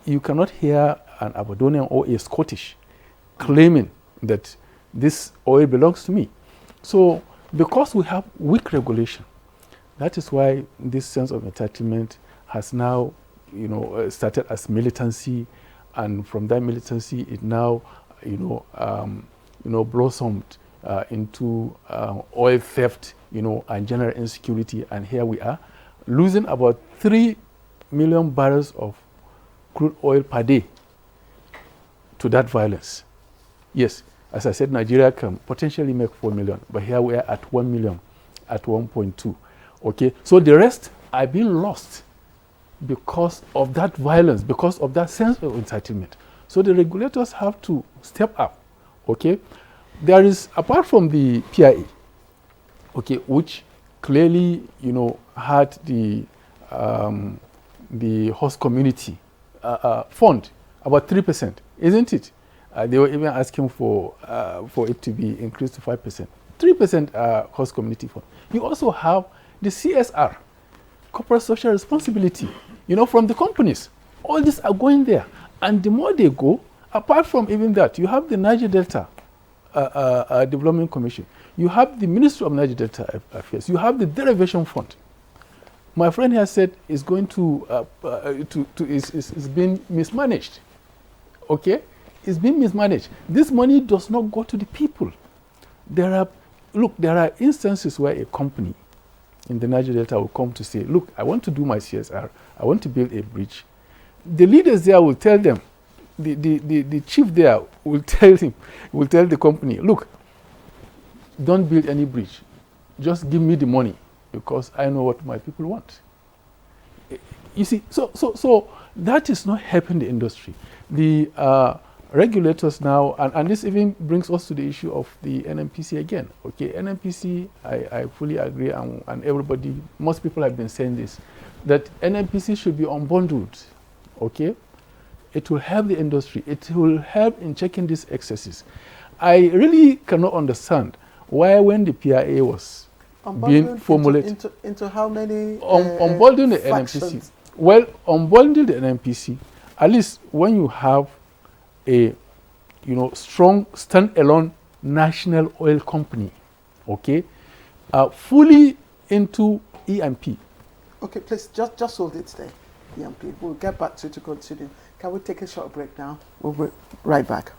you cannot hear an Aberdonian or a Scottish claiming that this oil belongs to me. So, because we have weak regulation, that is why this sense of entitlement has now, started as militancy, and from that militancy, it now, blossomed into oil theft, and general insecurity. And here we are, losing about 3 million barrels of crude oil per day to that violence. Yes, as I said, Nigeria can potentially make 4 million, but here we are at 1 million, at 1.2. Okay, so the rest are being lost because of that violence, because of that sense of entitlement. So the regulators have to step up. Okay, there is, apart from the PIA, okay, which clearly, had the host community fund about 3%, isn't it? They were even asking for it to be increased to 5%. 3% host community fund. You also have the CSR, corporate social responsibility, from the companies. All these are going there. And the more they go, apart from even that, you have the Niger Delta Development Commission. You have the Ministry of Niger Delta Affairs. You have the Derivation Fund. My friend here said is going is being mismanaged. Okay? It's being mismanaged. This money does not go to the people. There are instances where a company in the Niger Delta will come to say, look, I want to do my CSR. I want to build a bridge. The leaders there will tell them, the chief there will tell the company, look, don't build any bridge. Just give me the money because I know what my people want. You see, so that is not helping the industry. The regulators now, and this even brings us to the issue of the NNPC again. Okay, NNPC, I fully agree, and everybody, most people have been saying this, that NNPC should be unbundled. Okay, it will help the industry. It will help in checking these excesses. I really cannot understand why, when the PIA was being formulated, into how many unbundling the NNPC. Well, unbundling the NNPC, at least when you have a strong stand-alone national oil company, okay, fully into E&P. Okay, please just hold it there, E&P. We'll get back to continue. Can we take a short break now? We'll be right back.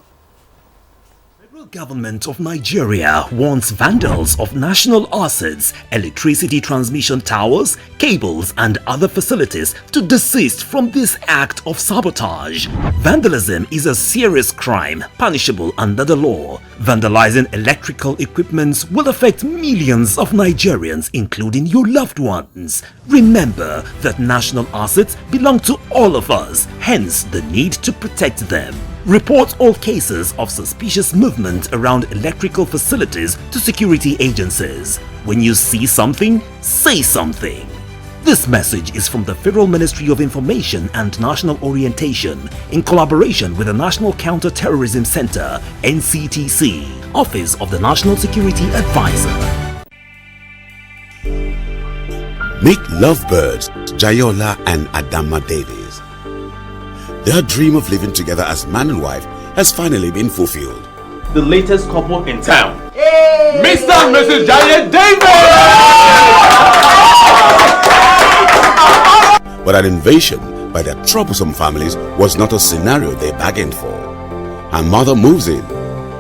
The government of Nigeria warns vandals of national assets, electricity transmission towers, cables and other facilities to desist from this act of sabotage. Vandalism is a serious crime punishable under the law. Vandalizing electrical equipments will affect millions of Nigerians, including your loved ones. Remember that national assets belong to all of us, hence the need to protect them. Report all cases of suspicious movement around electrical facilities to security agencies. When you see something, say something. This message is from the Federal Ministry of Information and National Orientation in collaboration with the National Counter-Terrorism Center, NCTC, Office of the National Security Advisor. Meet lovebirds Jayola and Adama Davies. Their dream of living together as man and wife has finally been fulfilled. The latest couple in town, Mr. and Mrs. Jaye Davis! But an invasion by their troublesome families was not a scenario they bargained for. Her mother moves in.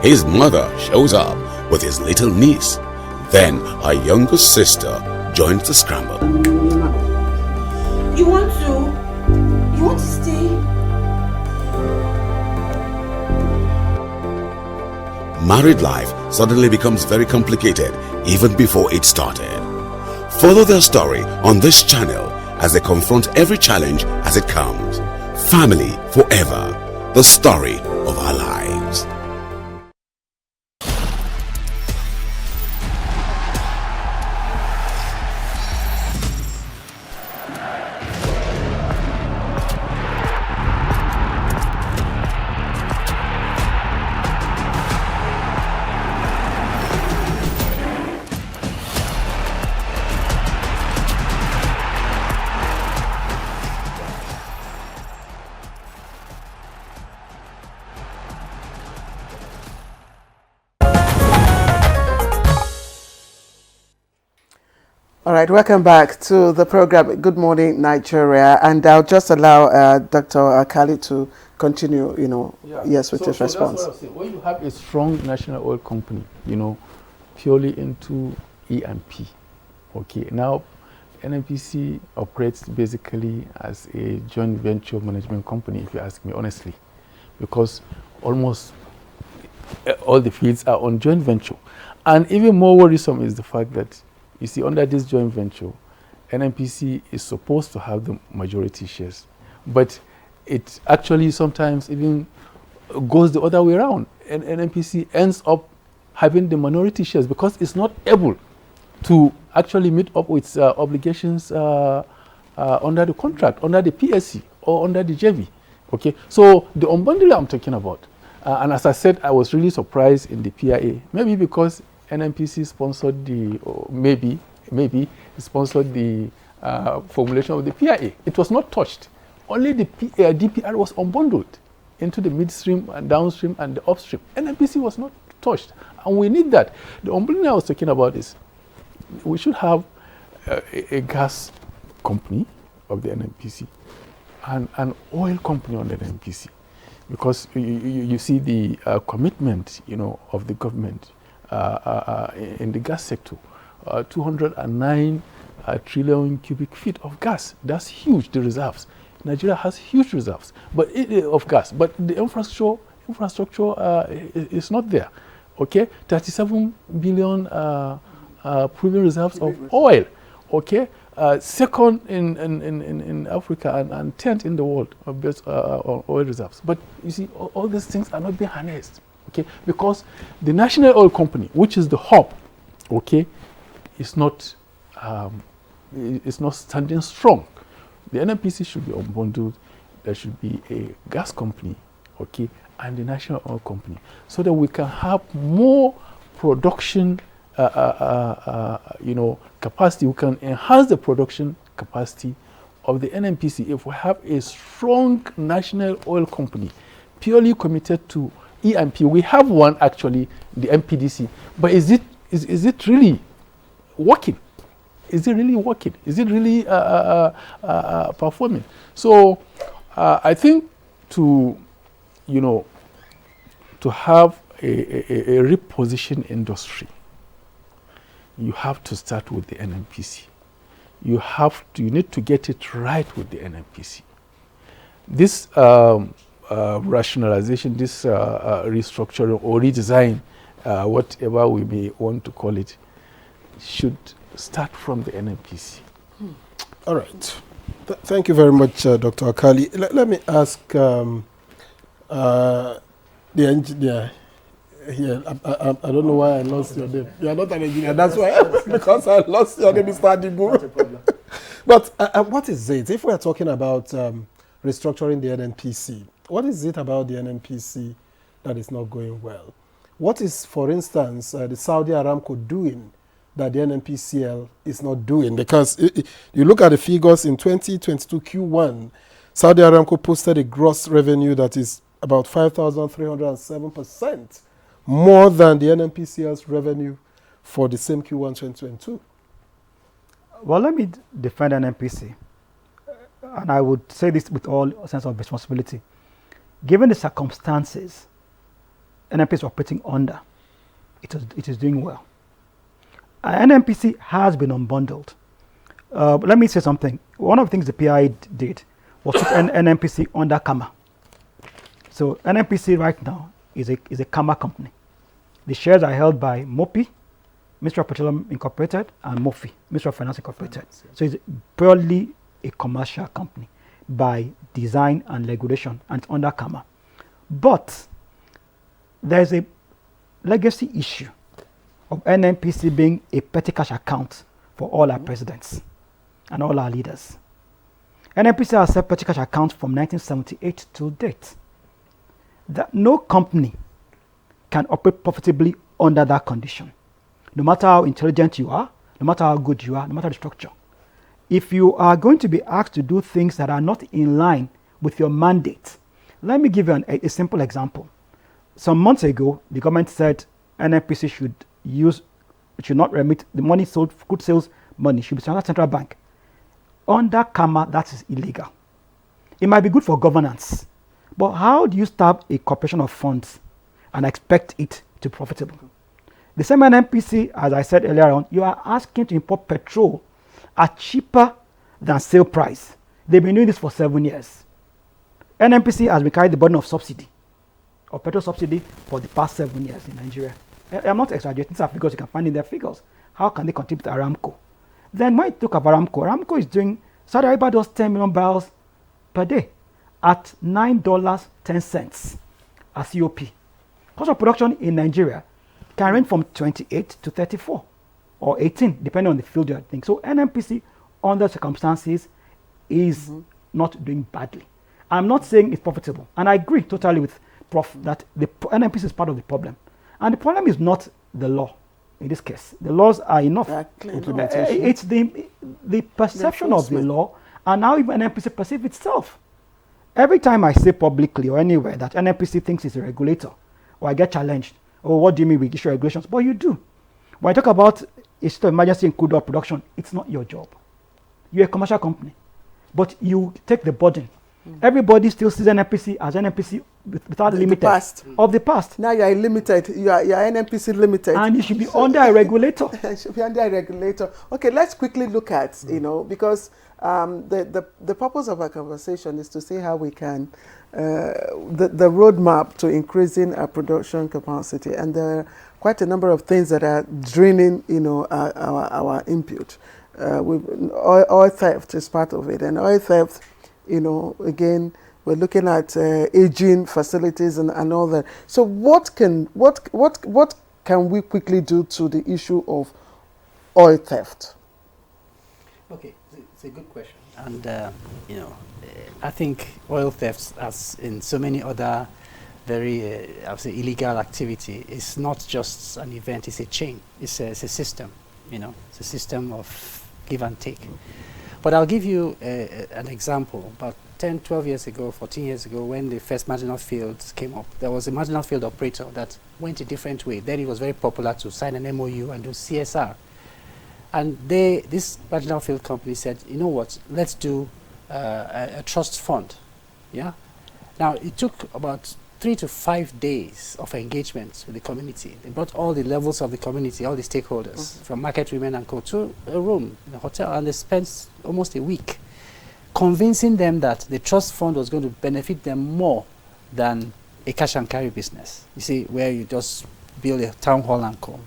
His mother shows up with his little niece. Then her younger sister joins the scramble. You want to stay? Married life suddenly becomes very complicated even before it started. Follow their story on this channel as they confront every challenge as it comes. Family Forever, the story of our lives. All right, welcome back to the program. Good morning, Nigeria. And I'll just allow Dr. Akali to continue, with his response. That's what I was saying. When you have a strong national oil company, purely into E&P, okay, now NNPC operates basically as a joint venture management company, if you ask me honestly, because almost all the fields are on joint venture. And even more worrisome is the fact that, you see, under this joint venture, NNPC is supposed to have the majority shares, but it actually sometimes even goes the other way around, and NNPC ends up having the minority shares because it's not able to actually meet up with obligations under the contract, under the PSC or under the JV. Okay, so the unbundling I'm talking about, and as I said, I was really surprised in the PIA, maybe because NNPC sponsored maybe sponsored the formulation of the PIA. It was not touched. Only the DPR was unbundled into the midstream and downstream and the upstream. NNPC was not touched, and we need that. The unbundling I was talking about is we should have a gas company of the NNPC and an oil company on the NNPC, because you see the commitment, of the government in the gas sector, 209 trillion cubic feet of gas. That's huge, the reserves. Nigeria has huge reserves of gas, but the infrastructure is not there. Okay, 37 billion proven reserves of oil. Okay, second in Africa and 10th in the world based on oil reserves. But you see, all these things are not being harnessed. Okay, because the national oil company, which is the hub, okay, is not standing strong. The NNPC should be unbundled. There should be a gas company, okay, and the national oil company, so that we can have more production, capacity. We can enhance the production capacity of the NNPC if we have a strong national oil company purely committed to E&P. We have one actually, the MPDC, but is it really working? Is it really working? Is it really performing? So I think to have a repositioned industry, you have to start with the NNPC. You need to get it right with the NNPC. This rationalization, this restructuring or redesign, whatever we may want to call it, should start from the NNPC. All right. Thank you very much, Dr. Akali. Let me ask the engineer here. I don't know why I lost your name. You are not an engineer, that's why. Because I lost your name, Mr. Adibu. But what is it? If we are talking about restructuring the NNPC, what is it about the NNPC that is not going well? What is, for instance, the Saudi Aramco doing that the NNPCL is not doing? Because you look at the figures in 2022 Q1, Saudi Aramco posted a gross revenue that is about 5,307% more than the NNPCL's revenue for the same Q1 2022. Well, let me defend NNPC. And I would say this with all sense of responsibility. Given the circumstances NNPC is operating under, it is doing well. NNPC has been unbundled. Let me say something. One of the things the PI did was put NNPC under Kama. So NNPC right now is a Kama company. The shares are held by MOPI, Ministry of Petroleum Incorporated, and MOFI, Ministry of Finance Incorporated. So it's purely a commercial company by design and regulation, and it's under Kama. But there's a legacy issue of NNPC being a petty cash account for all our presidents and all our leaders. NNPC has set petty cash accounts from 1978 to date. That no company can operate profitably under that condition. No matter how intelligent you are, no matter how good you are, no matter the structure. If you are going to be asked to do things that are not in line with your mandate, let me give you a simple example. Some months ago, the government said NNPC should not remit the money sold, good sales money, should be sent to central bank. Under Kama, that is illegal. It might be good for governance, but how do you start a corporation of funds and expect it to be profitable? The same NNPC, as I said earlier on, you are asking to import petrol at cheaper than sale price. They've been doing this for 7 years. NNPC has been carrying the burden of subsidy, of petrol subsidy, for the past 7 years in Nigeria. I'm not exaggerating, these are figures you can find in their figures. How can they contribute to Aramco? Then when you talk of Aramco is doing, Saudi Arabia does 10 million barrels per day at $9.10 as COP. Cost of production in Nigeria can range from 28 to 34 or 18, depending on the field you're thinking. So NNPC, under circumstances, is not doing badly. I'm not saying it's profitable. And I agree totally with Prof that the NNPC is part of the problem. And the problem is not the law in this case. The laws are enough. Implementation. It's the perception of the law and how even NNPC perceives itself. Every time I say publicly or anywhere that NNPC thinks it's a regulator, or I get challenged, oh, what do you mean we issue regulations? But you do. When I talk about a state of emergency in crude oil production, it's not your job. You're a commercial company, but you take the burden. Everybody still sees NNPC as NNPC without limited of the past. Now you are limited. You are NNPC limited, and you should be under a regulator. You should be under a regulator. Okay, let's quickly look at because the purpose of our conversation is to see how we can the roadmap to increasing our production capacity, and there are quite a number of things that are draining our input. Oil theft is part of it, and oil theft. Again, we're looking at aging facilities and all that. So what can we quickly do to the issue of oil theft? Okay, it's a good question. And, I think oil theft, as in so many other very, I would say, illegal activity, is not just an event, it's a chain. It's a system, It's a system of give and take. But I'll give you an example. About 10, 12 years ago, 14 years ago, when the first marginal fields came up, there was a marginal field operator that went a different way. Then it was very popular to sign an MOU and do CSR. And this marginal field company said, you know what, let's do a trust fund. Yeah. Now, it took about 3 to 5 days of engagement with the community. They brought all the levels of the community, all the stakeholders, from market women and co, to a room in a hotel, and they spent almost a week convincing them that the trust fund was going to benefit them more than a cash and carry business. You see, where you just build a town hall and co.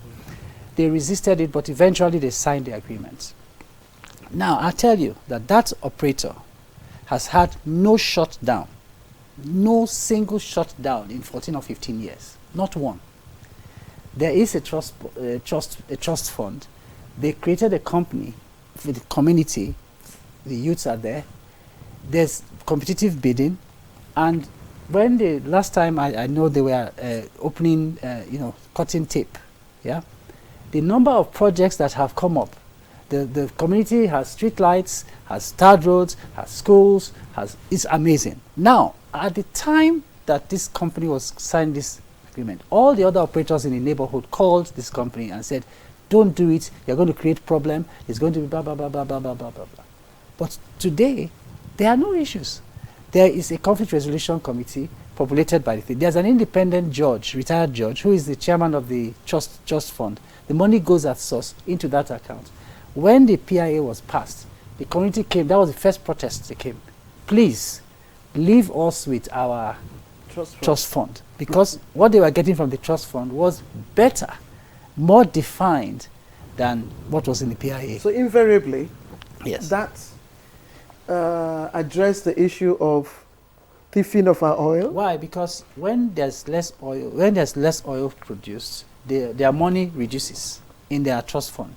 They resisted it, but eventually they signed the agreement. Now, I tell you that operator has had no shutdown. No single shutdown in 14 or 15 years, not one. There is a trust fund. They created a company for the community. The youths are there. There's competitive bidding, and when the last time I know they were opening, cutting tape, yeah. The number of projects that have come up. The community has street lights, has tarred roads, has schools, it's amazing. Now, at the time that this company was signed this agreement, all the other operators in the neighborhood called this company and said, don't do it, you're going to create problem, it's going to be blah, blah, blah, blah, blah, blah, blah, blah, blah. But today, there are no issues. There is a conflict resolution committee populated by the thing. There's an independent judge, retired judge, who is the chairman of the trust fund. The money goes at source into that account. When the PIA was passed, the community came, that was the first protest they came. Please, leave us with our trust fund. Because what they were getting from the trust fund was better, more defined than what was in the PIA. So invariably, yes, that addressed the issue of thieving of our oil. Why? Because when there's less oil produced, their money reduces in their trust fund.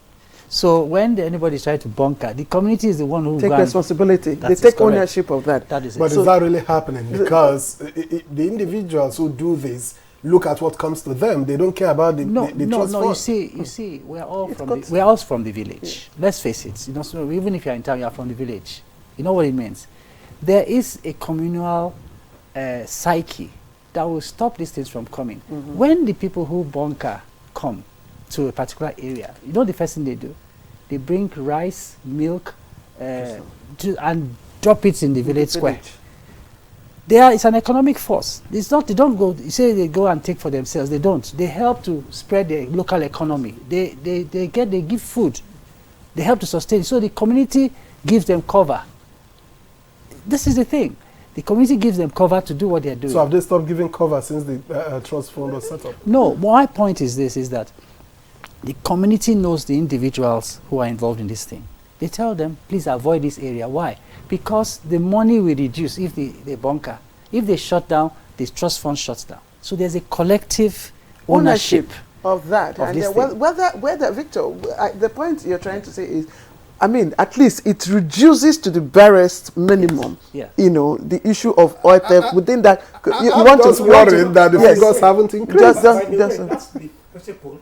So when anybody tries to bunker, the community is the one who take responsibility. They take ownership of that. That is it. But is that really happening? Because the individuals who do this look at what comes to them. They don't care about the trust fund. You see, we're all from the village. Yeah. Let's face it. So even if you're in town, you're from the village. You know what it means. There is a communal psyche that will stop these things from coming. Mm-hmm. When the people who bunker come to a particular area, you know the first thing they do? They bring rice, milk, and drop it in the village square. It's an economic force. It's not, they don't go, you say they go and take for themselves. They don't. They help to spread the local economy. They give food. They help to sustain. So the community gives them cover. This is the thing. The community gives them cover to do what they're doing. So have they stopped giving cover since the trust fund was set up? No, my point is this, is that the community knows the individuals who are involved in this thing. They tell them, please avoid this area. Why? Because the money will reduce if they bunker. If they shut down, the trust fund shuts down. So there's a collective ownership of that. Of and whether Victor, the point you're trying to say is, I mean, at least it reduces to the barest minimum. Yeah. The issue of oil theft within that. You want to worry that the figures haven't increased. That's the principle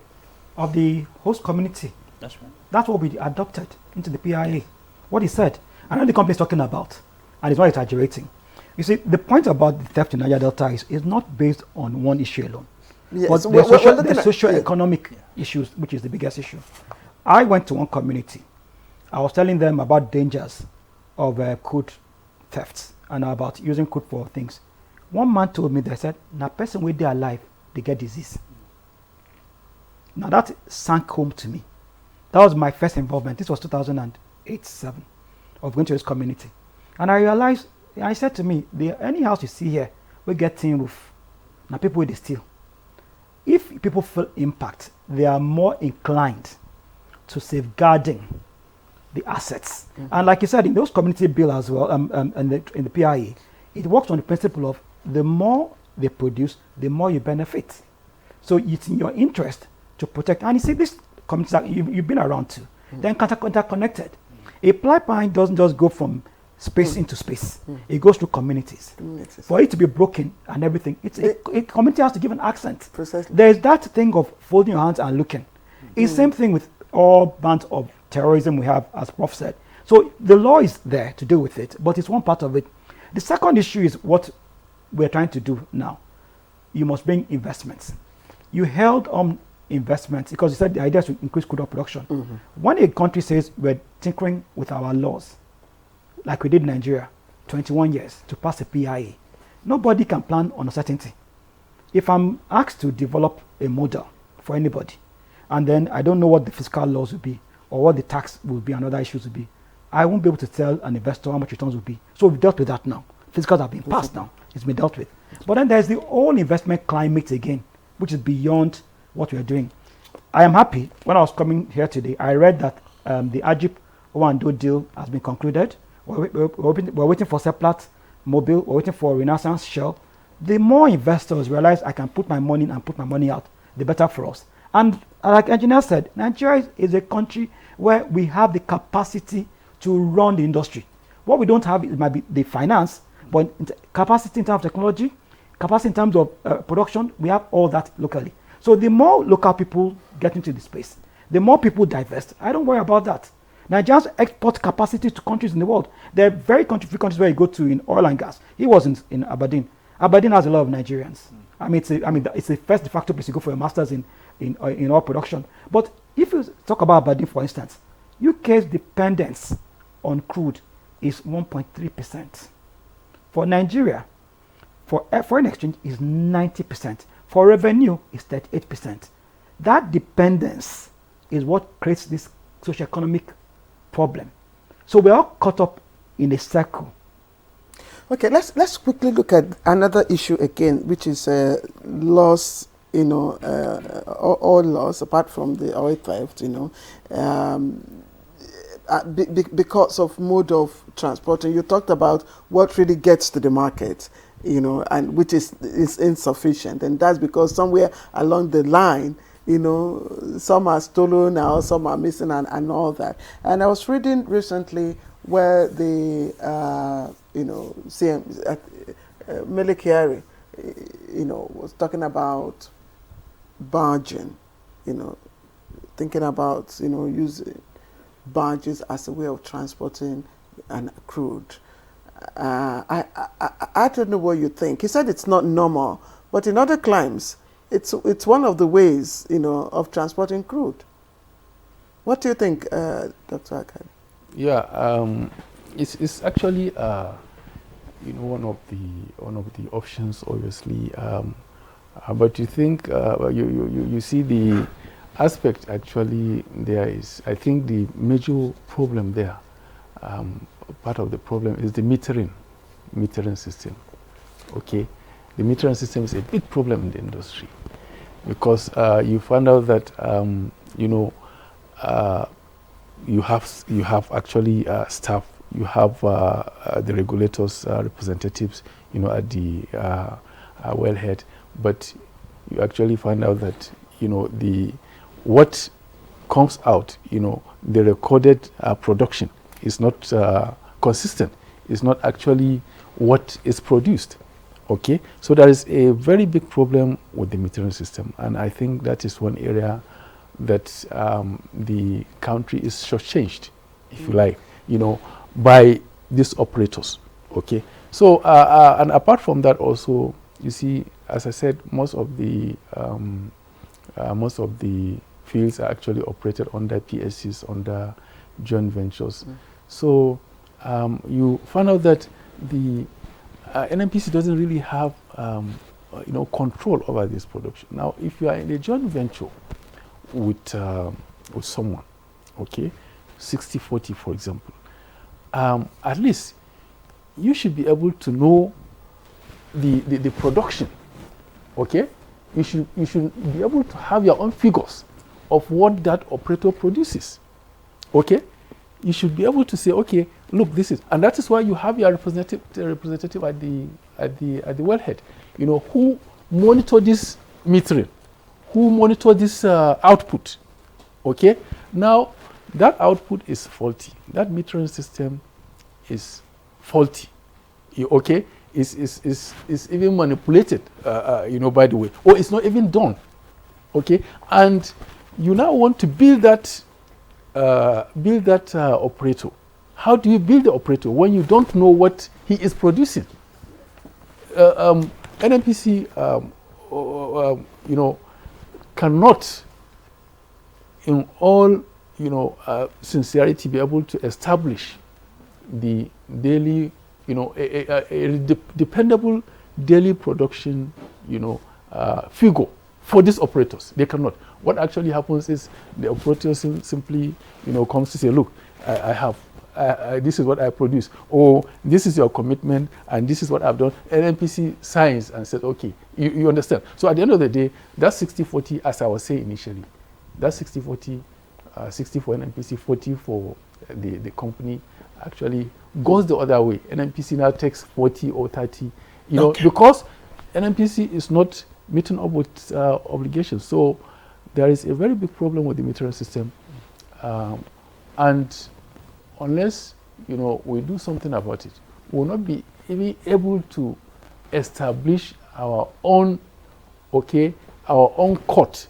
of the host community. That's right. That's what we adopted into the PIA. What he said, I know the company is talking about, and he's not exaggerating. You see, the point about the theft in Niger Delta is not based on one issue alone. Yes. But the socio-economic issues, which is the biggest issue. I went to one community. I was telling them about dangers of crude thefts and about using crude for things. One man told me, they said, "Na person when they are alive, they get disease." Now that sank home to me. That was my first involvement. This was 2008-07 of going to this community. And I realized, I said to me, any house you see here, we get tin roof. Now people will steal. If people feel impact, they are more inclined to safeguarding the assets. Mm-hmm. And like you said, in those community bill as well, and in the PIA, it works on the principle of the more they produce, the more you benefit. So it's in your interest to protect. And you see, this community you've been around to, they're interconnected. A pipeline doesn't just go from space into space. It goes through communities. For it to be broken and everything, a community has to give an accent. Precisely. There's that thing of folding your hands and looking. It's the same thing with all bands of terrorism we have, as Prof said. So the law is there to deal with it, but it's one part of it. The second issue is what we're trying to do now. You must bring investments. You held on investments because you said the idea is to increase crude oil production. When a country says we're tinkering with our laws, like we did in Nigeria, 21 years to pass a PIA, nobody can plan on uncertainty. If I'm asked to develop a model for anybody, and then I don't know what the fiscal laws will be, or what the tax will be, and other issues will be, I won't be able to tell an investor how much returns will be. So we've dealt with that now. Fiscals have been passed now. It's been dealt with. But then there's the whole investment climate again, which is beyond what we are doing. I am happy. When I was coming here today, I read that the Ajip Owando deal has been concluded. We're waiting for Seplat Mobile. We're waiting for Renaissance Shell. The more investors realize I can put my money in and put my money out, the better for us. And like engineer said, Nigeria is a country where we have the capacity to run the industry. What we don't have, it might be the finance, but capacity in terms of technology, capacity in terms of production, we have all that locally. So the more local people get into the space, the more people divest. I don't worry about that. Nigeria's export capacity to countries in the world. There are very few countries where you go to in oil and gas. He was in Aberdeen. Aberdeen has a lot of Nigerians. It's the first de facto place you go for a master's in oil production. But if you talk about Aberdeen, for instance, UK's dependence on crude is 1.3%. For Nigeria, for foreign exchange is 90%. For revenue is 38%. That dependence is what creates this socioeconomic problem. So we're all caught up in a circle. Okay, let's quickly look at another issue again, which is loss, all loss apart from the oil theft, because of mode of transport. And you talked about what really gets to the market, and which is insufficient. And that's because somewhere along the line, some are stolen or some are missing and all that. And I was reading recently where the, CM, Mele Kyari, was talking about barging, thinking about, using barges as a way of transporting and crude. I don't know what you think. He said it's not normal, but in other climes, it's one of the ways, of transporting crude. What do you think, Dr. Akari? Yeah, it's actually one of the options, obviously. But you think you see the aspect actually there is. I think the major problem there, part of the problem is the metering system. Okay, the metering system is a big problem in the industry because you find out that you have actually staff, you have the regulators, representatives, at the wellhead, but you actually find out that what comes out, the recorded production is not consistent. It's not actually what is produced. Okay, so there is a very big problem with the metering system, and I think that is one area that the country is shortchanged, if you like, by these operators. Okay, so and apart from that, also you see, as I said, most of the fields are actually operated under PSCs, under joint ventures. So you find out that the NNPC doesn't really have control over this production. Now, if you are in a joint venture with someone, okay, 60-40 for example, at least you should be able to know the production. Okay, you should be able to have your own figures of what that operator produces. Okay, you should be able to say, okay, look, this is, and that is why you have your representative at the wellhead. Who monitor this metering, who monitor this output. Okay, now that output is faulty. That metering system is faulty. Okay, is even manipulated. By the way, or it's not even done. Okay, and you now want to build that build that operator. How do you build the operator when you don't know what he is producing? NNPC, you know, cannot, in all, you know, sincerity, be able to establish the daily, you know, a dependable daily production, you know, figure for these operators. They cannot. What actually happens is the operator simply, you know, comes to say, look, I have, this is what I produce, or this is your commitment, and this is what I've done. NNPC signs and says, okay, you understand. So at the end of the day, that 60-40, as I was saying initially, that 60-40, 60 for NNPC, 40 for the company, actually goes the other way. NNPC now takes 40 or 30, you know, because NNPC is not meeting up with obligations. So there is a very big problem with the metering system, and unless, you know, we do something about it, we will not be even able to establish our own, our own court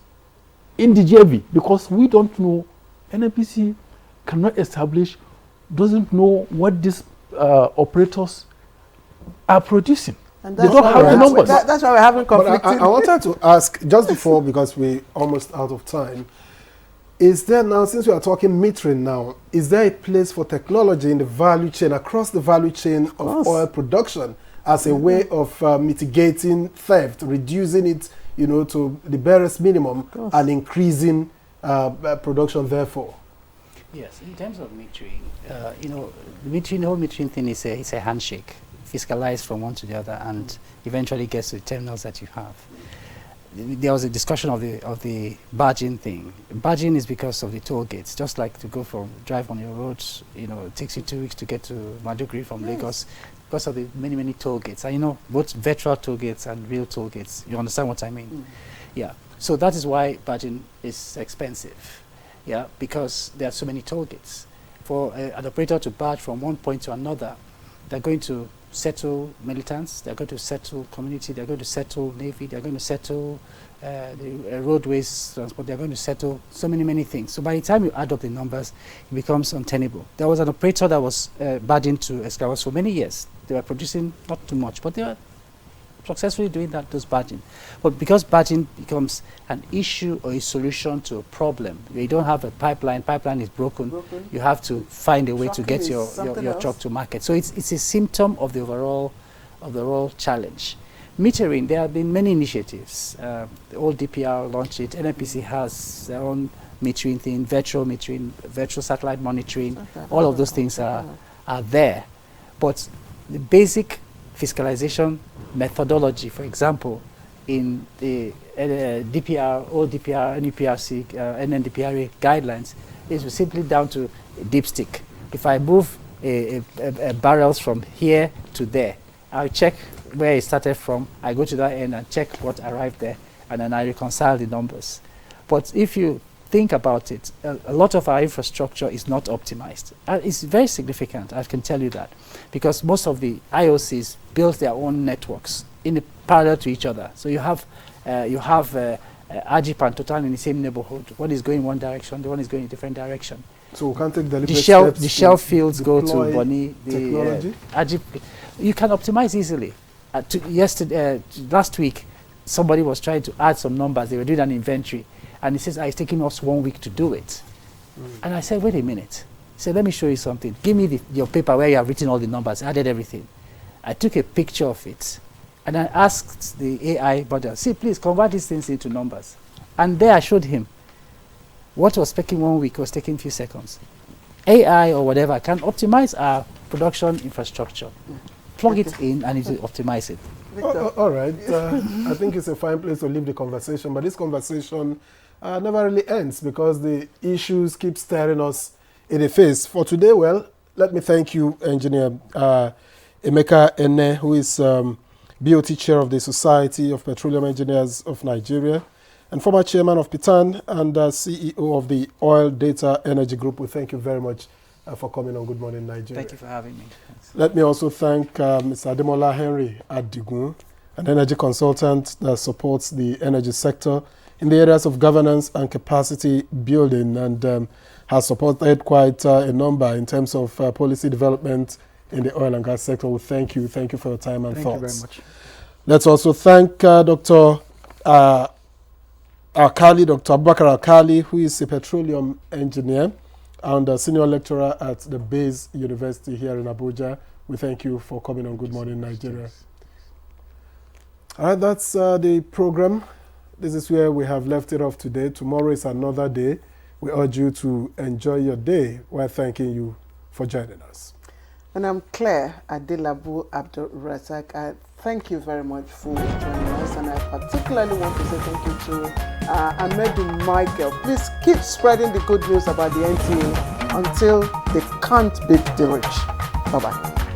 in the JV, because we don't know. NNPC cannot establish, doesn't know what these operators are producing. And they don't have the numbers. That's why we're having conflicting. I wanted to ask, just before, because we're almost out of time, is there now, since we are talking metering now, is there a place for technology in the value chain, across the value chain of oil production, as a way of mitigating theft, reducing it, you know, to the barest minimum, and increasing production therefore? Yes, in terms of metering, you know, the whole metering thing is a handshake, fiscalized from one to the other, and eventually gets to the terminals that you have. There was a discussion of the barging thing. Barging is because of the toll gates. Just like to go from drive on your roads, you know, it takes you 2 weeks to get to Maduguri from Lagos, because of the many toll gates. And you know, both virtual toll gates and real toll gates. You understand what I mean? Yeah. So that is why barging is expensive. Yeah, because there are so many toll gates. For an operator to barge from one point to another, they're going to settle militants, they're going to settle community, they're going to settle Navy, they're going to settle the roadways transport, they're going to settle so many things. So by the time you add up the numbers, it becomes untenable. There was an operator that was barging to Esclavos for many years. They were producing not too much, but they were successfully doing those barging. But because barging becomes an issue or a solution to a problem, you don't have a pipeline is broken, you have to find a way to get your truck to market. So it's a symptom of the overall challenge. Metering, there have been many initiatives. The old DPR launched it. NNPC has their own metering thing, virtual satellite monitoring. All of those things are there. But the basic fiscalization methodology, for example, in the DPR, old DPR, NUPRC, NNDPRA guidelines, is simply down to a dipstick. If I move barrels from here to there, I'll check where it started from, I go to that end and check what arrived there, and then I reconcile the numbers. But if you think about it, a lot of our infrastructure is not optimized. It's very significant, I can tell you that, because most of the IOCs build their own networks in parallel to each other. So you have Agip and Total in the same neighborhood. One is going one direction, the one is going in a different direction. So we can't take deliberate steps. The shell fields go to Bonny. Technology? Agip, you can optimize easily. Last week, somebody was trying to add some numbers. They were doing an inventory. And he says, it's taking us 1 week to do it. And I said, wait a minute. He said, let me show you something. Give me your paper where you have written all the numbers. I added everything. I took a picture of it. And I asked the AI model, see, please convert these things into numbers. And there I showed him what was taking 1 week was taking a few seconds. AI or whatever can optimize our production infrastructure. Plug it in and it will optimize it. All right. I think it's a fine place to leave the conversation. But this conversation never really ends, because the issues keep staring us in the face. For today, well, let me thank you, Engineer Emeka Ene, who is BOT Chair of the Society of Petroleum Engineers of Nigeria, and former Chairman of PITAN and CEO of the Oil Data Energy Group. We thank you very much for coming on Good Morning Nigeria. Thank you for having me. Thanks. Let me also thank Mr. Ademola Henry Adigun, an energy consultant that supports the energy sector in the areas of governance and capacity building. And has supported quite a number in terms of policy development in the oil and gas sector. We thank you. Thank you for your time and thoughts. Thank you very much. Let's also thank Dr. Alkali, Dr. Abubakar Alkali, who is a petroleum engineer and a senior lecturer at the Bayes University here in Abuja. We thank you for coming on Good Morning Nigeria. All right, that's the program. This is where we have left it off today. Tomorrow is another day. We urge you to enjoy your day while thanking you for joining us. And I'm Claire Adilabu Abdul Razak. I thank you very much for joining us, and I particularly want to say thank you to Ahmedu Michael. Please keep spreading the good news about the NTA until they can't beat the rich. Bye-bye.